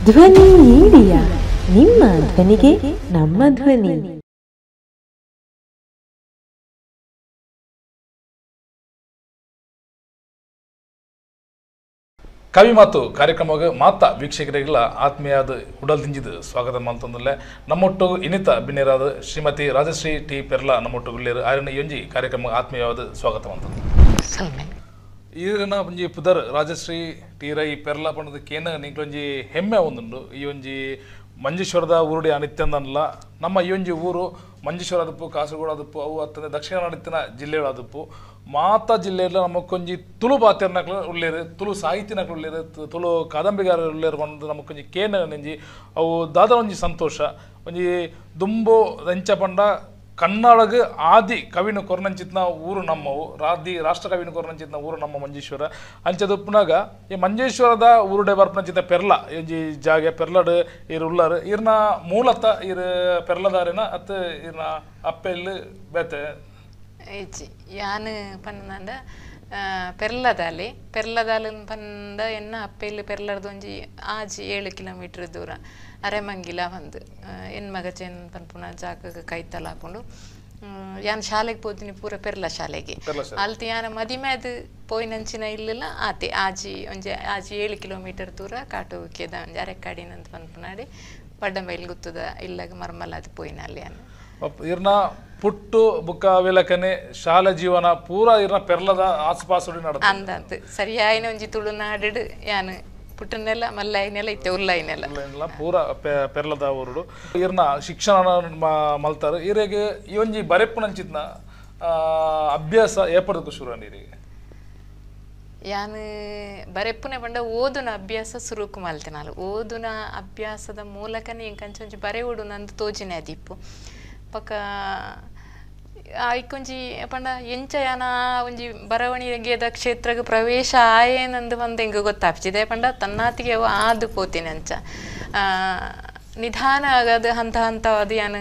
ಧ್ವನಿ ಮೀಡಿಯಾ, ನಿಮ್ಮ ಧ್ವನಿಗೆ ನಮ್ಮ ಧ್ವನಿ. ಕವಿ ಮಾತು ಕಾರ್ಯಕ್ರಮಕ್ಕೆ ಮಾತಾ ವೀಕ್ಷಕರಿಗೆಲ್ಲ ಆತ್ಮೀಯಾದ ಉಡಲ್ ತಿಂಜಿದು ಸ್ವಾಗತ ಮಾಡ್ತಂದಲ್ಲೇ ನಮ್ಮೊಟ್ಟು ಇನಿತ ಬಿನ್ನೇರಾದ ಶ್ರೀಮತಿ ರಾಜಶ್ರೀ ಟಿ ಪೆರ್ಲಾ ನಮ್ಮೊಟ್ಟು ಗುಳ್ಳೇರು ಆರನೇ ಯೊಂಜಿ ಕಾರ್ಯಕ್ರಮ ಆತ್ಮೀಯವಾದ ಸ್ವಾಗತ ಮಾಡ್ತಂದು ಈರಿನ ಒಂಜಿ ಪುದರ್ ರಾಜಶ್ರೀ ಟಿ ರೈ ಪೆರ್ಲಾ ಪಂಡದ ಕೇನ ನಿಂಕ್ಲೊಂಜಿ ಹೆಮ್ಮೆ ಒಂದುಂಡು ಈ ಒಂಜಿ ಮಂಜೇಶ್ವರದ ಊರುಡಿ ಅನಿತ್ಯಂದಲ್ಲ ನಮ್ಮ ಈ ಒಂಜಿ ಊರು ಮಂಜೇಶ್ವರ ಅದಪ್ಪು ಕಾಸರಗೋಡು ಅದಪ್ಪು ಅವು ಹತ್ತನೇ ದಕ್ಷಿಣ ಕನ್ನಡ ಜಿಲ್ಲೆಗಳು ಅದಪ್ಪು ಮಾತಾ ಜಿಲ್ಲೆಯಲ್ಲಿ ನಮಕೊಂಜಿ ತುಳು ಪಾತ್ಯರ್ನಕ್ಲು ಉಳ್ಳೇರು ತುಳು ಸಾಹಿತ್ಯನಕ್ಲು ಉಳ್ಳೇರು ತುಳು ಕಾದಂಬರಿಗಾರರು ಉಳ್ಳೇರು ಬಂದು ನಮಕೊಂಜಿ ಕೇನ ನೆಂಜಿ ಅವು ದಾದ ಒಂಜಿ ಸಂತೋಷ ಒಂಜಿ ದುಂಬು ದಂಚ ಪಂಡ ಕನ್ನಡಗ ಆದಿ ಕವಿನ ಕೊರ್ನಂಚಿತ್ನ ಊರು ನಮ್ಮವು ರಾಷ್ಟ್ರ ಕವಿನ ಕೊರ್ನಂಚಿತ್ನ ಊರು ನಮ್ಮ ಮಂಜೇಶ್ವರ ಅಂಚದು ಪುನಗ ಈ ಮಂಜೇಶ್ವರದ ಊರುಡೆ ಬರ್ಪನಂಚಿತ ಪೆರ್ಲ ಈ ಜಾಗೆ ಪೆರ್ಲಡ್ ಇರು ಉಳ್ಳಾರು ಇರ್ನ ಮೂಲತಃ ಇರು ಪೆರ್ಲದಾರಿನ ಅತ್ತ ಇರ್ನ ಅಪ್ಪೆಲ್ಲಿ ಬೇತೆ ಯಾನು ಪನ್ನಂಡ ಪೆರ್ಲದಾಲು ಪಂದ ಎನ್ನ ಅಪ್ಪೆಲ್ಲಿ ಪೆರ್ಲರ್ದು ಒಂಜಿ ಆಜಿ 7 ಕಿಲೋಮೀಟರ್ ದೂರ ಅರೆಮಂಗಿಲ ಬಂದು ಎನ್ ಮಗಚೇನ್ ಪನ್ಪುನ ಜಾಗಕ್ಕೆ ಕೈತಲ್ಲ ಹಾಕೊಂಡು ಯಾನ್ ಶಾಲೆಗೆ ಹೋಗ್ತೀನಿ ಪೂರ ಪೆರ್ಲ ಶಾಲೆಗೆ ಅಲ್ತಿ ಯಾನ ಮದಿಮೆದು ಪೋಯ್ನಂಚಿನ ಇಲ್ಲಿಲ್ಲ ಆತೆ ಆಜಿ 7 ಕಿಲೋಮೀಟರ್ ದೂರ ಕಾಟುಕೆದ ಒಂಜಿ ಅರೆಕ್ಕಾಡಿನಂತ ಪನ್ಪುನಾಡಿ ಪಡ್ಡಂಬೈಲ್ ಗುತ್ತದ ಇಲ್ಲಾಗ ಮರ್ಮಲಾದ ಪೋಯ್ನ ಅಲ್ಲಿ ಯಾನು ಇರ್ನ ಪುಟ್ಟು ಬುಕ್ಕ ವೆಲಕನೆ ಶಾಲಾ ಜೀವನ ಪೂರ ಇರ್ನ ಪೆರ್ಲದ ಆಸುಪಾಸುಡಿ ನಡತ ಅಂದಂತ ಸರಿಯಾಯಿನ ಒಂಜಿ ತುಳುನಾಡು ಯಾನು ಪುಟ್ಟನೆಲ್ಲ ಮಲ್ಲೈನೆಲ್ಲ ಇತ್ತೆ ಉಲ್ಲೈನೆಲ್ಲ ಪೂರ ಪೆರ್ಲದ ಊರುಡು ಇರ್ನ ಶಿಕ್ಷಣ ಮಲ್ತಾರು ಇರೆಗೆ ಈ ಒಂಜಿ ಬರೆಪ್ಪುನಂಚಿತ್ನ ಅಭ್ಯಾಸ ಏಪಡದಕ್ಕೂ ಶುರು ನೀರಿಗೆ ಯಾನು ಬರೆಪ್ಪುನೆ ಪಂಡ ಓದುನ ಅಭ್ಯಾಸ ಸುರುಕು ಮಲ್ತೆನಾಲು ಓದುನ ಅಭ್ಯಾಸದ ಮೂಲಕನೇ ಇಂಕಂಚ ಒಂಜಿ ಬರೆ ಉಡು ನಂದು ತೋಜಿನೇ ಅದಿಪ್ಪು ಪಕ್ಕ ಐಕೊಂಜಿ ಪಂಡ ಎಂಚ ಯಾನ ಒಂಜಿ ಬರವಣಿಗೆದ ಕ್ಷೇತ್ರಕ್ಕೆ ಪ್ರವೇಶ ಆಯೇನಂದು ಬಂದು ಹಿಂಗೆ ಗೊತ್ತಾಗ್ತಿದೆ ಪಂಡ ತನ್ನಾತಿಗೆ ಅವ ಆದು ಪೋತೀನಿ ಅಂಚ ನಿಧಾನ ಆಗದು ಹಂತ ಹಂತವಾದ ಯಾನು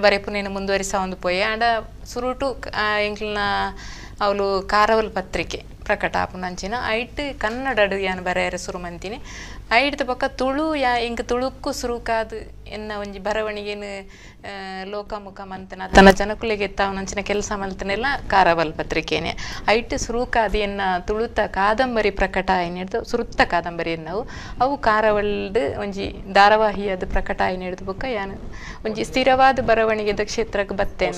ಬರೆಪುನೇನು ಮುಂದುವರಿಸ ಒಂದು ಪೋಯೆ ಆಂಡ ಸುರುಟು ಎಂಕ್ಲಿನ ಅವಳು ಕಾರವಲ್ ಪತ್ರಿಕೆ ಪ್ರಕಟ ಆಪುನಂಚಿನ ಐಟ್ ಕನ್ನಡಡು ಯಾನು ಬರೆಯರ ಸುರು ಮಂತೀನಿ ಐಡ್ದ ಪಕ್ಕ ತುಳು ಇಂಕ ತುಳುಕ್ಕು ಸುರುಕಾದು ಎನ್ನ ಒಂಜಿ ಬರವಣಿಗೆನು ಲೋಕಮುಖ ಮಂತನ ತನ್ನ ಜನಕುಲಿಗೆ ಎತ್ತಾವನಂಚಿನ ಕೆಲಸ ಮಲ್ತನೆಲ್ಲ ಕಾರವಲ್ ಪತ್ರಿಕೆನೆ ಐಟ್ ಸುರುಕಾದು ಎನ್ನ ತುಳುತ ಕಾದಂಬರಿ ಪ್ರಕಟ ಏನಿಡ್ದು ಸುರುತ್ತ ಕಾದಂಬರಿ ಎನ್ನವು ಅವು ಕಾರವಲ್ದು ಒಂಜಿ ಧಾರಾವಾಹಿಯದು ಪ್ರಕಟ ಏನಿಡ್ದು ಬೊಕ್ಕ ಯಾನು ಒಂಜಿ ಸ್ಥಿರವಾದ ಬರವಣಿಗೆದ ಕ್ಷೇತ್ರಕ್ಕೆ ಬತ್ತೆ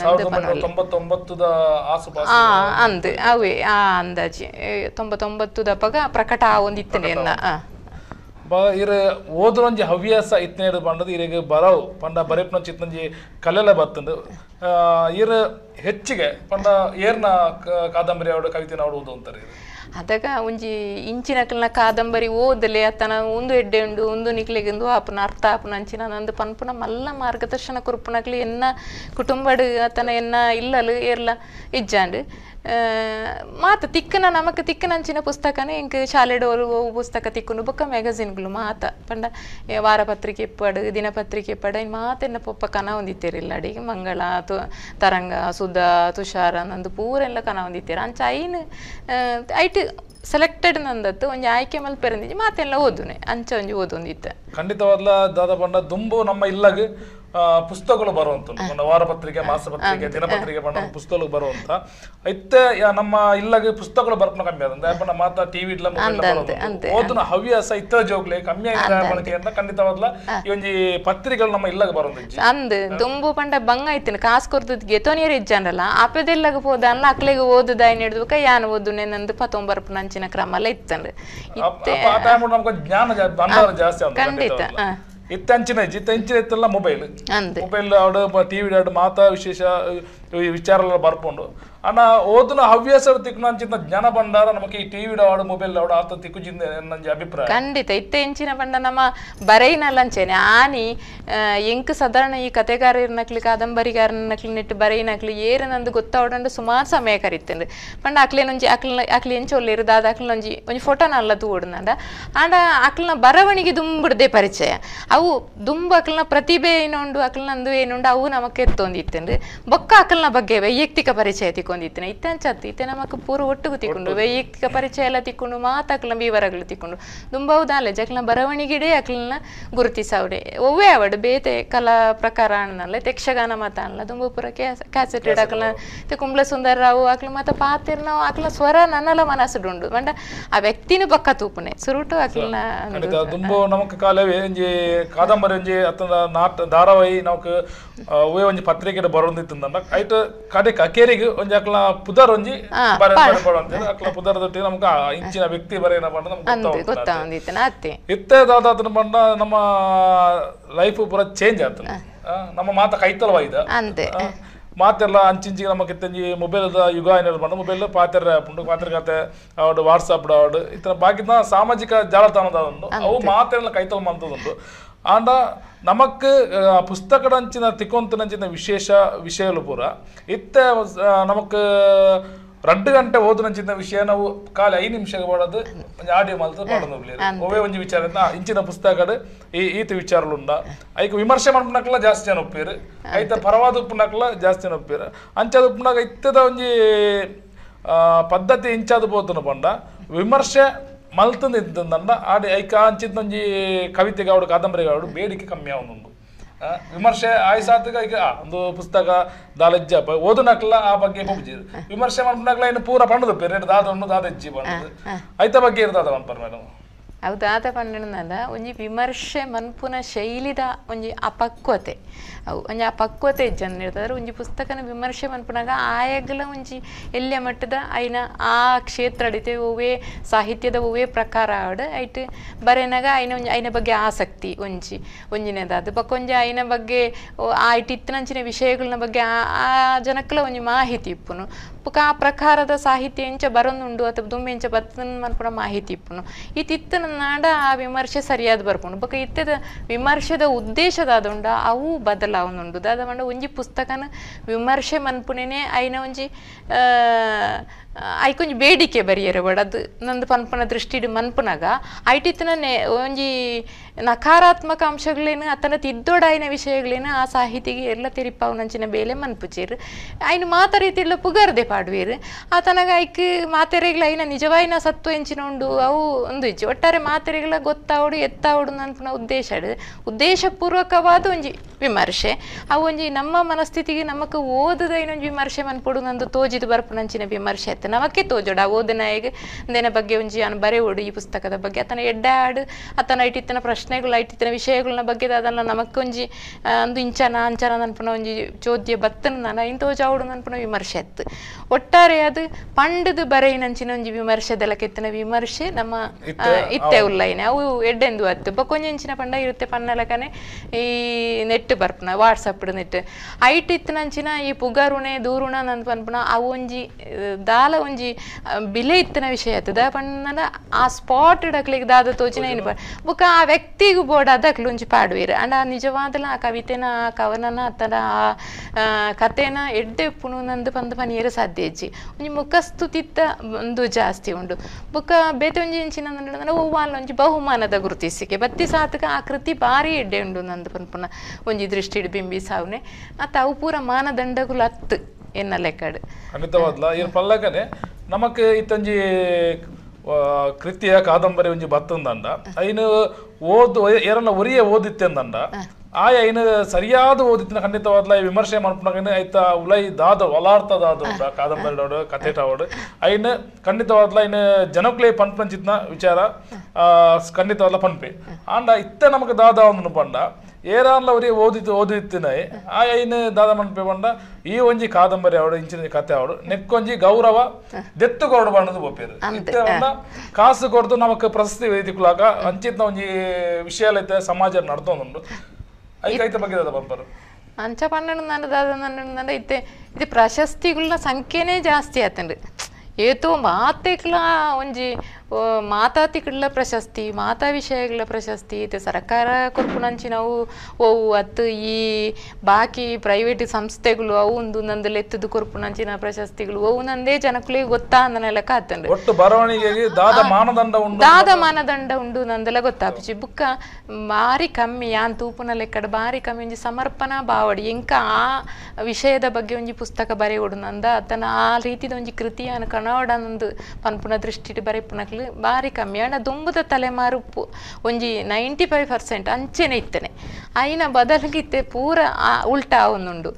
ಅಂದ್ ಅವೇ ಆ ಅಂದಾಜಿ 99 ದಪಗ ಪ್ರಕಟ ಒಂದಿತ್ತನೆ ಎನ್ನ ಇರೆ ಓದೊಂಜಿ ಹವ್ಯಾಸ ಇತ್ತನೇದು ಪಂಡದು ಇರೆಗೆ ಬರವು ಪಂಡ ಬರೆಪ್ನ ಚಿತ್ತಂಜಿ ಕಲೆಲ ಬತ್ತಂದು ಇರ ಹೆಚ್ಚಿಗೆ ಪಂಡ ಏರ್ನ ಕಾದಂಬರಿ ಅವಡು ಕವಿತೆ ಅವಡು ಓದು ಅಂತಾರೆ ಅದಾಗ ಒಂಜಿ ಇಂಚಿನಕ್ಲನ ಕಾದಂಬರಿ ಓದಲೆ ಅತನ ಒಂದು ಎಡ್ಡೆ ಉಂಡು ಒಂದು ನಿಕ್ಲೆಗೆಂದು ಆಪುನ ಅರ್ಥ ಆಪುನ ಅಂಚಿನ ನಂದು ಪನ್ಪುನ ಮಲ್ಲ ಮಾರ್ಗದರ್ಶನ ಕುರುಪುನಕ್ಲಿ ಎನ್ನ ಕುಟುಂಬಡು ಅತನ ಎನ್ನ ಇಲ್ಲಲು ಏರ್ಲ ಇಜ್ಜಾಂಡು ಮಾತ ತಿಕ್ಕನ ನಮಕ್ ತಿಕ್ಕನಂಚಿನ ಪುಸ್ತಕನೇ ಇಂಕ ಶಾಲೆಡೋರು ಪುಸ್ತಕ ತಿಕ್ಕುನು ಬೊಕ್ಕ ಮ್ಯಾಗಝಿನ್ಗಳು ಮಾತ ಪಂಡ ವಾರಪತ್ರಿಕೆ ಪಡು ದಿನಪತ್ರಿಕೆ ಪಡ ಇನ್ನು ಮಾತೆನ್ನ ಪೊಪ್ಪ ಕನ ಹೊಂದಿತ್ತೇರಿಲ್ಲ ಅಡಿಗೆ ಮಂಗಳ ತರಂಗ ಸುಧಾ ತುಷಾರ ನಂದು ಪೂರೆಲ್ಲ ಕನ ಹೊಂದಿತ್ತೇರ ಅಂಚ ಐನು ಐಟ್ ಸೆಲೆಕ್ಟೆಡ್ ನಂದತ್ತು ಒಂಜಿ ಆಯ್ಕೆ ಮಲ್ಪೆರಂದಿಜಿ ಮಾತೆಲ್ಲ ಓದುನೆ ಅಂಚ ಒಂಜಿ ಓದೊಂದಿತ್ತೆ ಖಂಡಿತವಾದ್ಲ ದಾದ ಪಂಡ ದುಂಬು ನಮ್ಮ ಇಲ್ಲಗ ಪುಸ್ತಕಗಳು ಬರುವಂತ ವಾರಪತ್ರಿಕೆ ಮಾಸಪತ್ರಿಕೆ ದಿನಪತ್ರಿಕೆ ಪಂಡ ಪುಸ್ತಕಗಳು ಬರುವಂತ ಐತೆ ನಮ್ಮ ಇಲ್ಲಗ ಪುಸ್ತಕಗಳು ಬರ್ಪನ ಕಮ್ಮಿ ಆದ ಮಾತಾ ಟಿವಿ ಓದಿನ ಹವ್ಯಾಸ ಇತ್ತ ಜೋಗ್ಲೆ ಕಮ್ಮಿ ಆಗಿದೆ ಖಂಡಿತವಾದ್ಲ ಈ ಒಂಜಿ ಪತ್ರಿಕೆಗಳು ನಮ್ಮ ಇಲ್ಲಗ ಬರುವಂತ ಅಂದ್ ದುಂಬು ಪಂಡ ಬಂಗ ಐತಿನ ಕಾಸು ಕೊರ್ದದ್ ಗೆತೋನಿಯರ್ ಇಜ್ಜಂಡಲ್ಲ ಅಪದೆಲ್ಲಗ ಹೋದ ಅಲ್ಲ ಅಕ್ಲೆಗೆ ಓದುದ ಏನಿಡ್ಬೇಕ ಯಾನ್ ಓದುನೆ ನಂದು 19 ನಂಚಿನ ಕ್ರಮಲ್ಲ ಇತ್ತಂದ್ರೆ ಜ್ಞಾನ ಜಾಸ್ತಿ ಖಂಡಿತ ಇತ್ತಂಚಿನ ಇತ್ತಲ್ಲ ಮೊಬೈಲ್ ಅವಡು ಟಿವಿ ಆಡು ಮಾತಾ ವಿಶೇಷ ವಿಚಾರ ಬರ್ಕೊಂಡು ಅಣ್ಣ ಓದಿನ ಹವ್ಯಾಸ ತಿಕ್ಕುನಂಚಿನ ಜ್ಞಾನ ಭಂಡಾರ ನಮಗೆ ಈ ಟಿವಿ ಆಡು ಮೊಬೈಲ್ ಆಡು ಆತ ತಿಕ್ಕುಜಿಂದ ನಂಜಿ ಅಭಿಪ್ರಾಯ ಖಂಡಿತ ಇತ್ತೆ ಎಂಚಿನ ಪಂಡ ನಮ್ಮ ಬರೈನಲ್ಲಂಚೇನೆ ಆನಿ ಎಂಕ್ ಸಾಧಾರಣ ಈ ಕತೆಗಾರನಕ್ಲಿ ಕಾದಂಬರಿಗಾರನಕ್ಲಿ ನೆಟ್ಟು ಬರೈನಕ್ಲಿ ಏರು ನಂದು ಗೊತ್ತಾವಡಂಡು ಸುಮಾರು ಸಮಯ ಕರಿತೇನೆ ಪಂಡ ಅಕ್ಲೇನೊಂಜಿ ಅಕ್ಲಿ ಎಂಚೊಲ್ಲಿರು ದಾದ ಅಕ್ಲೊಂಜಿ ಒಂಜಿ ಫೋಟೋನ ಅಲ್ಲ ತೂಡ್ನಂಡ ಆಂಡ ಅಕ್ಲನ ಬರವಣಿಗೆ ದುಂಬಿಡ್ದೆ ಪರಿಚಯ ಅವು ದುಂಬು ಅಕ್ಲನ ಪ್ರತಿಭೆ ಏನುಂಡು ಅಕ್ಲನಂದು ಏನುಂಡು ಅವು ನಮಕ್ಕೆ ಎತ್ತೊಂದಿತ್ತೇನ್ರಿ ಬೊಕ್ಕ ಅಕ್ಲನ ಬಗ್ಗೆ ವೈಯಕ್ತಿಕ ಪರಿಚಯ ತಿಕ್ಕೊಂದು ತಿಕ್ಕೊಂಡಿತ್ತೇನೆ ಇತ್ತೆ ಅಂಚತ್ತು ಇತ್ತೆ ನಮಕ್ ಪೂರ ಒಟ್ಟಿಗೆ ತಿಕ್ಕೊಂಡು ವೈಯಕ್ತಿಕ ಪರಿಚಯ ಎಲ್ಲ ತಿಕ್ಕೊಂಡು ಮಾತಾಕ್ಲ ವಿವರಗಳು ತಿಕ್ಕೊಂಡು ದುಂಬೌದಾಲೆ ಜಕ್ಲ ಬರವಣಿಗೆಡೆ ಅಕ್ಲನ್ನ ಗುರುತಿಸವ್ರೆ ಒವ್ವೇ ಅವಡು ಬೇತೆ ಕಲಾ ಪ್ರಕಾರ ಅನ್ನಲ್ಲ ಯಕ್ಷಗಾನ ಮಾತ ಅನ್ನಲ್ಲ ದುಂಬ ಪೂರ ಕ್ಯಾಸೆಟ್ ಇಡಕ್ಲ ಕುಂಬ್ಲ ಸುಂದರ ರಾವು ಅಕ್ಲ ಮಾತ ಪಾತಿರ್ ನಾವು ಅಕ್ಲ ಸ್ವರ ನನ್ನಲ ಮನಸ್ಸುಡುಂಡು ಮಂಡ ಆ ವ್ಯಕ್ತಿನ ಪಕ್ಕ ತೂಪುನೆ ಸುರುಟು ಅಕ್ಲನ ದುಂಬು ನಮಕ್ ಕಾಲವೇ ಒಂಜಿ ಕಾದಂಬರಿ ಒಂಜಿ ಅತ್ತ ನಾಟ ಧಾರಾವಾಹಿ ನಮಕ್ ಒವ್ವೇ ಒಂಜಿ ಪತ್ರಿಕೆಡ್ ಬರೋದಿತ್ತಂದ ಐಟ್ ಕಡೆ ಕಕೇರಿಗೆ ಒಂಜಿ ಅಕ್ಲ ಪುದರ್ ಒಂಜಿ ಅಕ್ಲ ಪುದರ್ ದೊಟ್ಟಿ ನಮಕ್ ಇಂಚಿನ ವ್ಯಕ್ತಿ ಬರೆಯನ ಬಂಡ ನಮಕ್ ಗೊತ್ತಾಂದಿತ್ತನ ಅತ್ತೆ ಇತ್ತೆ ದಾದಾತನ ಬಂಡ ನಮ್ಮ ಲೈಫ್ ಪೂರ ಚೇಂಜ್ ಆಯ್ತು ನಮ್ಮ ಮಾತ ಕೈತಲವಾಯ್ದ ಅಂತೆ ಮಾತೆಲ್ಲ ಅಂಚಿಂಚಿಗೆ ನಮಗೆ ಇತ್ತಂಜಿ ಮೊಬೈಲ್ ಯುಗ ಏನಾದ್ರು ಬಂದ ಮೊಬೈಲ್ ಪಾತ್ರ ಪುಂಡು ಪಾತ್ರಕತೆ ಅವಡು ವಾಟ್ಸಾಪ್ ಅವಡು ಇತರ ಬಾಕಿದ ಸಾಮಾಜಿಕ ಜಾಲತಾಣದ ಉಂಟು ಅವು ಮಾತೆಲ್ಲ ಕೈತಲ್ ಮಂತದುಂಟು ಆಂಡ ನಮಕ್ ಪುಸ್ತಕದ ಅಂಚಿನ ತಿಕ್ಕೊಂತನಂಚಿನ ವಿಶೇಷ ವಿಷಯಗಳು ಪೂರ ಇತ್ತೆ ನಮಕ್ 2 ಗಂಟೆ ಓದಿನ ವಿಷಯ ನಾವು ಕಾಲ 5 ನಿಮಿಷ ಮಾಡೋದು ಆಡಿಯೋ ಮಾಲ್ತ ಮಾಡೋದು ಒವೇ ಒಂಜಿ ವಿಚಾರ ಇಂಚಿನ ಪುಸ್ತಕ ಈತ ವಿಚಾರలుಂಡ ಐಕ ವಿಮರ್ಶೆ ಮಾಡ್ಪನಕ್ಲ ಜಾಸ್ತಿ ಜನ ಒಪ್ಪಿರು ಐತ ಪರವಾದ ಉಪ್ಪನಕ್ಲ ಜಾಸ್ತಿ ಜನ ಒಪ್ಪಿರು ಅಂಚಾದ ಉಪ್ಪನಾಗ ಇತ್ತದ ಒಂಜಿ ಪದ್ಧತಿ ಇಂಚಾದ ಪೋತನ ಪಂಡ ವಿಮರ್ಶೆ ಮಲ್ತಂದ ಇದ್ದಂಡ ಆಡಿ ಐಕ ಅಂಚಿದ ಒಂಜಿ ಕವಿತೆಗೆ ಅವಡು ಕಾದಂಬರಿಗೆ ಅವಡು ಬೇಡಿಕೆ ಕಮ್ಮಿ ಅವನುಂಡು ವಿಮರ್ಶೆ ಆಯ್ಸಾತಿಗ ಈಗ ಒಂದು ಪುಸ್ತಕ ದಾಲಜ್ಜ ಓದುನಕ್ಲ ಆ ಬಗ್ಗೆ ಹೋಗ್ಜಿರು ವಿಮರ್ಶೆ ಮಾಡ್ಕೊಂಡಾಗ್ಲ ಇನ್ನು ಪೂರ ಪಣ್ಣದು ಪೇರೆಡ್ ದಾದ ದಾದಜ್ಜಿ ಬಂದದು ಐತ ಬಗ್ಗೆ ಇರ್ತದ ಅನ್ಪರ್ ಮೇಡಮ್ ಅವು ದಾದ ಪಂಡನದ ಒಂಜಿ ವಿಮರ್ಶೆ ಮನ್ಪುನ ಶೈಲಿದ ಒಂಜಿ ಅಪಕ್ವತೆ ಅವು ಒಂಜಿ ಅಪಕ್ವತೆ ಇಜ್ಜನ್ ಇರ್ತದ್ರೆ ಒಂಜಿ ಪುಸ್ತಕನ ವಿಮರ್ಶೆ ಮನ್ಪುನಾಗ ಆಯಗ್ಲ ಒಂಜಿ ಎಲ್ಯ ಮಟ್ಟದ ಐನ ಆ ಕ್ಷೇತ್ರ ಅಡಿತೆ ಒವೇ ಸಾಹಿತ್ಯದ ಒವೇ ಪ್ರಕಾರ ಆಡ ಐಟ್ ಬರೆನಾಗ ಐನ ಬಗ್ಗೆ ಆಸಕ್ತಿ ಒಂಜಿನೇದಾದ ಬಕ್ಕೊಂಜಿ ಐನ ಬಗ್ಗೆ ಐಟ್ ಇತ್ತಿನಂಚಿನ ವಿಷಯಗಳನ್ನ ಬಗ್ಗೆ ಆ ಜನಕ್ಕಲ ಒಂಜಿ ಮಾಹಿತಿ ಇಪ್ಪುನು ಬೊಕ ಆ ಪ್ರಕಾರದ ಸಾಹಿತ್ಯ ಎಂಚ ಬರೊಂದುಂಡು ಅಥವಾ ದುಂಬೆ ಎಂಚ ಬತ್ತನ ಮನ್ಪುನ ಮಾಹಿತಿ ಇಪ್ಪುನು ಇತ್ತಿನ ನಾಡ ಆ ವಿಮರ್ಶೆ ಸರಿಯಾದ ಬರ್ಪುಂಡು ಬೊಕ ಇತ್ತದ ವಿಮರ್ಶೆದ ಉದ್ದೇಶದಾದುಂಡ ಅವು ಬದಲಾವನುಂಡು ದಾದ ಮಂಡ ಒಂಜಿ ಪುಸ್ತಕನ ವಿಮರ್ಶೆ ಮನ್ಪುನೇನೆ ಐನ ಒಂಜಿ ಐಕೊಂಜಿ ಬೇಡಿಕೆ ಬರಿಯರೆ ಬಡದು ನಂದು ಪನ್ಪನ ದೃಷ್ಟಿಡು ಮನ್ಪುನಾಗ ಐಟಿತ್ತನ ಒಂಜಿ ನಕಾರಾತ್ಮಕ ಅಂಶಗಳೇನು ಅತನ ತಿದ್ದೋಡಾಯಿನ ವಿಷಯಗಳೇನು ಆ ಸಾಹಿತಿಗೆ ಎಲ್ಲ ತಿರಿಪಾವನಂಚಿನ ಬೇಲೆ ಮನ್ಪುಚೇರು ಐನು ಮಾತ ರೀತಿಯಲ್ಲ ಪುಗರ್ದೆ ಪಾಡುವೇರು ಆತನಾಗ ಐಕ್ ಮಾತೆರೆಗಳ ಐನ ನಿಜವಾಯಿನ ಸತ್ವ ಎಂಚಿನೊಂಡು ಅವು ಒಂದು ಇಜ್ಜಿ ಒಟ್ಟಾರೆ ಮಾತೆರೆಗಳ ಗೊತ್ತಾವಡು ಎತ್ತಾವಡು ನನ್ಪುನ ಉದ್ದೇಶಪೂರ್ವಕವಾದ ಒಂಜಿ ವಿಮರ್ಶೆ ಅವು ಒಂಜಿ ನಮ್ಮ ಮನಸ್ಥಿತಿಗೆ ನಮಕ್ ಓದದ ಇನ್ನೊಂಜಿ ವಿಮರ್ಶೆ ಮನ್ಪುಡು ನಂದು ತೋಜಿದು ಬರ್ಪುನಂಚಿನ ವಿಮರ್ಶೆ ಆಯ್ತು ನಮಕ್ಕೆ ತೋಜೋಡು ಆ ಓದನಾಯಿಗೆ ದೇನ ಬಗ್ಗೆ ಒಂಜಿ ಅನು ಬರೆಯೋಡು ಈ ಪುಸ್ತಕದ ಬಗ್ಗೆ ಆತನ ಎಡ್ಡಾಡು ಆತನ ಐಟಿತ್ತನ ಪ್ರಶ್ನೆಗಳು ಐಟಿತ್ತನ ವಿಷಯಗಳನ್ನ ಬಗ್ಗೆ ಅದನ್ನ ನಮಕ್ಕೊಂಜಿ ಒಂದು ಇಂಚನ ಅಂಚನ ನನ್ಪುನ ಒಂಜಿ ಚೋದ್ಯ ಬತ್ತನ ನಾನು ಐನ್ ತೋಜಾವಡು ನನ್ಪುನ ವಿಮರ್ಶೆ ಆಯ್ತು ಒಟ್ಟಾರೆ ಅದು ಪಂಡದು ಬರೆಯಿನಂಚಿನ ಒಂಜಿ ವಿಮರ್ಶೆದೆಲ್ಲ ಕೆತ್ತನ ವಿಮರ್ಶೆ ನಮ್ಮ ಇತ್ತೆ ಉಲ್ಲೈನೆ ಅವು ಎಡ್ಡೆಂದು ಅತ್ತು ಬಕ್ಕೊಂಜಿಂಚಿನ ಪಂಡ ಇರುತ್ತೆ ಪನ್ನಲಕನೆ ಈ ನೆಟ್ ಬರ್ಪುನ ವಾಟ್ಸಪ್ ನೆಟ್ ಐಟ್ ಇತ್ತಿನಂಚಿನ ಈ ಪುಗರುಣೆ ದೂರುಣ ನಂದು ಪನ್ಪುನ ಅವು ಒಂಜಿ ದಾಲ ಒಂಜಿ ಬಿಲೆ ಇತ್ತಿನ ವಿಷಯ ಆಯ್ತದ ಪಂಡ ಆ ಸ್ಪಾಟ್ ಇಡಕ್ಲಿಗೆ ದಾದ ತೋಚಿನ ಏನು ಬುಕ್ಕ ಆ ವ್ಯಕ್ತಿಗೂ ಬೋರ್ಡ್ ಅದಕ್ಲು ಒಂಜಿ ಪಾಡುವೇರು ಅಂಡ್ ಆ ನಿಜವಾದಲ ಆ ಕವಿತೆನ ಆ ಕವನನ ಅತ್ತನ ಆ ಕಥೆನ ಎಡ್ಡೆ ಪುಣು ನಂದು ಪಂದು ಪನಿಯರು ಸಾಧ್ಯ ಇಜ್ಜಿ ಒಂಜಿ ಮುಖಸ್ತುತಿತ್ತ ಒಂದು ಜಾಸ್ತಿ ಉಂಡು ಬುಕ್ಕ ಬೇತೆ ಒಂಜಿ ಇಂಚಿನ ಒವ್ವಾಲ ಒಂಜಿ ಬಹುಮಾನದ ಗುರುತಿಸಿಕೆ ಬತ್ತಿ ಸಾತಕ ಆ ಕೃತಿ ಭಾರಿ ಎಡ್ಡೆ ಉಂಡು ನಂದು ಪನ್ಪುನ ಒಂಜಿ ದೃಷ್ಟಿಡು ಬಿಂಬಿಸಾವ್ನೆ ಅತ್ತ ಅವು ಪೂರ ಮಾನದಂಡಗಳು ಅತ್ತು ಎನ್ನ ಲೆಕ್ಕಡು ಖಂಡಿತವಾದ್ಲ ಈ ಪಲ್ಲಕನೆ ನಮಕ್ ಇತ್ತಂಜಿ ಕೃತಿಯ ಕಾದಂಬರಿ ಒಂಜಿ ಬತ್ತಂದಂಡ ಐನು ಓದು ಏರನ್ನ ಒರಿಯೇ ಓದಿತ್ತಂದಂಡ ಆಯ ಐನು ಸರಿಯಾದ ಓದಿತ್ತಿನ ಖಂಡಿತವಾದ್ಲ ವಿಮರ್ಶೆ ಮಾಡ್ಕೊಂಡ ಐತ ಉಲೈ ದಾದ ಒಲಾರ್ಥ ದಾದ ಕಾದಂಬರಿ ಕಥೆಟಾವಡು ಐನು ಖಂಡಿತವಾದ್ಲ ಐನು ಜನಕ್ಲೆ ಪಂಚಿತ್ನ ವಿಚಾರ ಖಂಡಿತವಾದ್ಲ ಪನ್ಪೆ ಆಂಡ ಇತ್ತೆ ನಮಕ್ ದಾದ ಒಂದು ಪಂಡ ಏರಾನ್ಲ ಅವರಿಗೆ ಓದಿತ್ತಿನ ಆ ಐನು ದಾದ ಮನ್ಪೆ ಪಂಡ ಈ ಒಂಜಿ ಕಾದಂಬರಿ ಅವಡು ಇಂಚಿನ ಕಥೆ ಅವಡು ನೆಕ್ಕೊಂಜಿ ಗೌರವ ದೆತ್ತು ಕೊರಡು ಬಣ್ಣದ ಒಪ್ಪೇರು ಇತ್ತೆ ಪಂಡ ಕಾಸು ಕೊಡ್ದು ನಮಕ್ ಪ್ರಶಸ್ತಿ ವೇದಿಕುಲಾಗ ಅಂಚಿತ್ನ ಒಂಜಿ ವಿಷಯ ಸಮಾಜ ನಡ್ದೊಂದುಂಡು ಐಕೈತ ಬಗ್ಗೆ ದಾದ ಪಂಪರು ಅಂಚ ಪಂಡ ನನ್ನ ಇತ್ತೆ ಇದು ಪ್ರಶಸ್ತಿಗಳ ಸಂಖ್ಯೆನೇ ಜಾಸ್ತಿ ಆತಂಡು ಏತೋ ಮಾತೆಕ್ಲ ಒಂಜಿ ಮಾತಾತಿಗಳ ಪ್ರಶಸ್ತಿ ಮಾತಾ ವಿಷಯಗಳ ಪ್ರಶಸ್ತಿ ಇತ್ತೆ ಸರ್ಕಾರ ಕೊರ್ಪುನಂಚಿ ನಾವು ಅವು ಅತ್ತು ಈ ಬಾಕಿ ಪ್ರೈವೇಟ್ ಸಂಸ್ಥೆಗಳು ಅವು ಒಂದು ನಂದಲ್ಲಿ ಎತ್ತದು ಕೊರ್ಪುನಂಚಿನ ಪ್ರಶಸ್ತಿಗಳು ಅವು ನಂದೇ ಜನಕ್ಕಳಿಗೆ ಗೊತ್ತಾ ಅಂದನೆಲ್ಲ ಕಾತಂಡ್ರೆ ಒಟ್ಟು ಬರವಣಿಗೆಗೆ ದಾದ ಮಾನದಂಡ ಉಂಡು ನಂದೆಲ್ಲ ಗೊತ್ತಾಪಿಸಿ ಬುಕ್ಕ ಬಾರಿ ಕಮ್ಮಿ ಯಾನ್ ತೂಪುನ ಲೆಕ್ಕಡ ಬಾರಿ ಕಮ್ಮಿ ಒಂಜಿ ಸಮರ್ಪಣಾ ಬಾವಡಿ ಎಂಕ ಆ ವಿಷಯದ ಬಗ್ಗೆ ಒಂಜಿ ಪುಸ್ತಕ ಬರೆಯೋಡು ನಂದ ಅತನ ಆ ರೀತಿದ ಒಂಜಿ ಕೃತಿಯನ್ನು ಕಣವಡ ನಂದು ಪನ್ಪುನ ದೃಷ್ಟಿ ಬರೆಪುನಕ್ಲು ಬಾರಿ ಕಮ್ಮಿ ಅಣ್ಣ ದುಂಬುದ ತಲೆಮಾರು ಒಂಜಿ 95% ಅಂಚೆನೆ ಇತ್ತನೆ ಐನ ಬದಲಿಗಿತ್ತೆ ಪೂರ ಉಲ್ಟಾ ಒಂದುಂಡು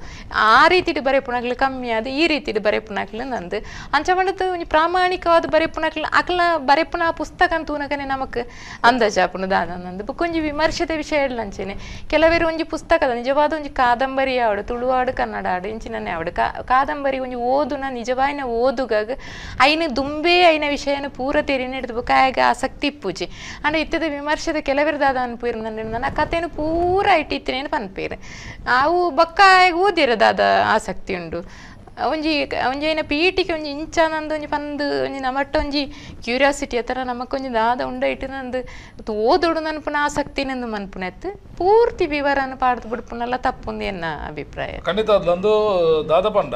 ಆ ರೀತಿ ಬರೆಪುನಕ್ಲು ಕಮ್ಮಿ ಆದ ಈ ರೀತಿ ಬರೆಪುನಕ್ಲು ನಂದು ಅಂಚ ಮಾಡದು ಒಂಜಿ ಪ್ರಾಮಾಣಿಕವಾದ ಬರೆಪುನಕ್ಲು ಅಕ್ಲ ಬರೆಪುನ ಪುಸ್ತಕ ಅಂತೂನಕನೆ ನಮಕ್ ಅಂದಾಜಾಪುನ ದಾದ ನಂದು ಬುಕ್ಕೊಂಜಿ ವಿಮರ್ಶದ ವಿಷಯ ಅಂಚೆನೆ ಕೆಲವೇರು ಒಂಜಿ ಪುಸ್ತಕದ ನಿಜವಾದ ಒಂಜಿ ಕಾದಂಬರಿ ಆವಡು ತುಳುವಾಡು ಕನ್ನಡ ಆಡು ಇಂಚಿನೇ ಆವಡು ಕಾದಂಬರಿ ಒಂಜಿ ಓದುನ ನಿಜವಾಯಿನ ಓದುಗಾಗ ಐನ ದುಂಬೆ ಐನ ವಿಷಯನ ಪೂರ ತೆರಿನ ಹಿಡಿದು ಕಾಯಾಗ ಆಸಕ್ತಿ ಇಪ್ಪುಜಿ ಅಂದ್ರೆ ಇತ್ತದ ವಿಮರ್ಶದ ಕೆಲವೇರು ದಾದ ಅನ್ಪೇರು ನನ್ನ ಕಥೆನು ಪೂರ ಇಟ್ಟಿತ್ತೇನೆ ಪನ್ಪೇರು ಅವು ಬಕ್ಕ ಓದಿರದಾದ ಆಸಕ್ತಿ ಉಂಡು ಒಂಜಿ ಐನ ಪೀಟಿಗೆ ಒಂಜಿ ಇಂಚ ನಂದು ಒಂಜಿ ಪಂದು ಒಂಜಿ ನಮಟ್ಟ ಒಂಜಿ ಕ್ಯೂರಿಯಾಸಿಟಿ ಆ ಥರ ನಮಕೊಂಜಿ ದಾದ ಉಂಡ ಇಟ್ಟು ನಂದು ಓದೋಡು ನನ್ಪುನ ಆಸಕ್ತಿ ನಂದು ಮನ್ಪುನೆತ್ತು ಪೂರ್ತಿ ವಿವರನ ಪಾಡ್ದು ಬಿಡ್ಪುನಲ್ಲ ತಪ್ಪುಂದು ಎನ್ನ ಅಭಿಪ್ರಾಯ. ಖಂಡಿತ ಅದೊಂದು ದಾದ ಪಂಡ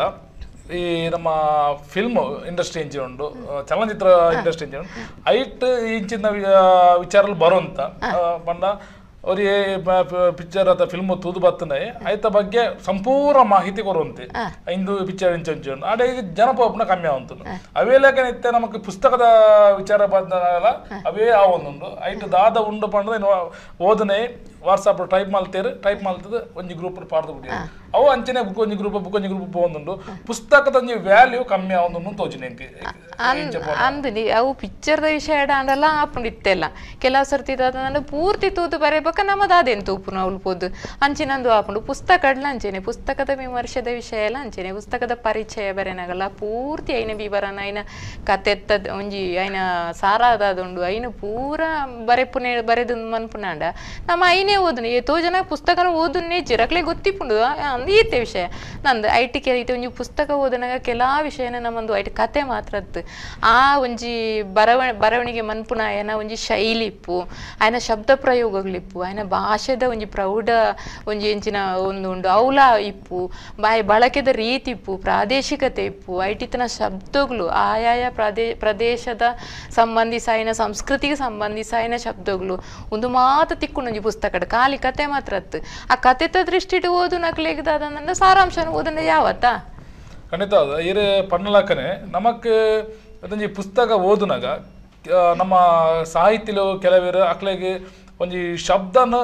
ಈ ನಮ್ಮ ಫಿಲ್ಮ್ ಇಂಡಸ್ಟ್ರಿ ಇಂಚಿ ಉಂಡು ಚಲನಚಿತ್ರ ಇಂಡಸ್ಟ್ರಿ ಇಂಚಿ ಉಂಡು ಐಟ್ ಇಂಚಿನ ವಿಚಾರಗಳು ಬರುವಂತ ಪಂಡ ಅವ್ರಿಗೆ ಪಿಕ್ಚರ್ ಅಥವಾ ಫಿಲ್ಮ್ ತೂದು ಬತ್ತನೆ ಆಯ್ತ ಬಗ್ಗೆ ಸಂಪೂರ್ಣ ಮಾಹಿತಿ ಕೊರುವಂತೆ ಇಂದು ಪಿಕ್ಚರ್ ಇಂಚು ಆಡೆ ಜನಪೋಪನ ಕಮ್ಮಿ ಆವಂತು ಅವೇಲಕ ನಿತ್ಯ ನಮಗೆ ಪುಸ್ತಕದ ವಿಚಾರ ಬಂದಲ್ಲ ಅವೇ ಆವೊಂದುಂಡು ಐಟ್ ದಾದ ಉಂಡು ಪಂಡ ಓದನೆ ವಾಟ್ಸಾಪ್ ಟೈಪ್ ಮಲ್ತದ ಒಂಜಿ ಗ್ರೂಪ್ ಪಾಡ್ದು ಬಿಡಿ ಅವು ಅಂಚನೆ ಬುಕ್ ಒಂಜಿ ಗ್ರೂಪ್ ಒಂದುಂಡು ಪುಸ್ತಕದ ಒಂಜಿ ವ್ಯಾಲ್ಯೂ ಕಮ್ಮಿ ಆವೊಂದು ತೋಜಿನ ಅಂದ್ನಿ ಅವು ಪಿಕ್ಚರ್ದ ವಿಷಯ ಅಂಡಲ್ಲ ಆಪುಂಡು ಇತ್ತೆಲ್ಲ ಕೆಲವು ಸರ್ತಿ ಪೂರ್ತಿ ತೂತು ಬರೆಯಬೇಕ ನಮ್ಮದು ಅದೇನು ತೂಪುನ ಉಳ್ಬೋದು ಅಂಚಿನಂದು ಆಪುಂಡು ಪುಸ್ತಕ ಅಂಚೆನೆ ಪುಸ್ತಕದ ವಿಮರ್ಶದ ವಿಷಯ ಎಲ್ಲ ಅಂಚೆನೆ ಪುಸ್ತಕದ ಪರಿಚಯ ಬರೆನಾಗಲ್ಲ ಪೂರ್ತಿ ಐನ ವಿವರನ ಐನ ಕತೆತ್ತದ ಒಂಜಿ ಐನ ಸಾರಾದುಂಡು ಐನು ಪೂರ ಬರೆಪುನೆ ಬರೆದು ಮನ್ಪುನಾಂಡ ನಮ್ಮ ಐನೇ ಓದನೆ ಎಷ್ಟೋ ಜನ ಪುಸ್ತಕನ ಓದನ್ನೇ ಜಿರಕ್ಲೆ ಗೊತ್ತಿಪ್ಪುಂಡು ಈತೆ ವಿಷಯ ನಂದು ಐಟಿ ಐತೆ ಒಂಜಿ ಪುಸ್ತಕ ಓದನಾಗ ಕೆಲಾ ವಿಷಯನ ನಮ್ಮೊಂದು ಐಟಿ ಕತೆ ಮಾತ್ರದ್ದು ಆ ಒಂಜಿ ಬರವಣಿಗೆ ಮನ್ಪುನ ಆಯನ ಒಂಜಿ ಶೈಲಿ ಇಪ್ಪು ಆಯನ ಶಬ್ದ ಪ್ರಯೋಗಗಳಿಪ್ಪು ಆಯನ ಭಾಷೆದ ಒಂಜಿ ಪ್ರೌಢ ಒಂಜಿ ಎಂಚಿನ ಒಂದು ಉಂಡು ಔಲ ಇಪ್ಪು ಬಳಕೆದ ರೀತಿ ಇಪ್ಪು ಪ್ರಾದೇಶಿಕತೆ ಇಪ್ಪು ಐಟಿತನ ಶಬ್ದಗಳು ಆಯಾಯ ಪ್ರದೇಶದ ಸಂಬಂಧಿಸ ಆಯ್ನ ಸಂಸ್ಕೃತಿಗೆ ಸಂಬಂಧಿಸ ಆಯ್ನ ಶಬ್ದಗಳು ಒಂದು ಮಾತು ತಿಕ್ಕೊಂಡು ಒಂಜಿ ಪುಸ್ತಕ ಖಾಲಿ ಕತೆ ಮಾತ್ರ ಆ ಕತೆತ ದೃಷ್ಟಿ ಓದು ನಕ್ಲೆಗ್ದಾದ ಸಾರಾಂಶ ಓದನ ಯಾವತ್ತ ಖಂಡಿತ ಇರು ಪನ್ನಲಕ್ಕನೆ ನಮಕ್ ಅದೊಂಜಿ ಪುಸ್ತಕ ಓದುನಾಗ ನಮ್ಮ ಸಾಹಿತ್ಯಲು ಕೆಲವೇರು ಅಕ್ಲೆಗೆ ಒಂಜಿ ಶಬ್ದನ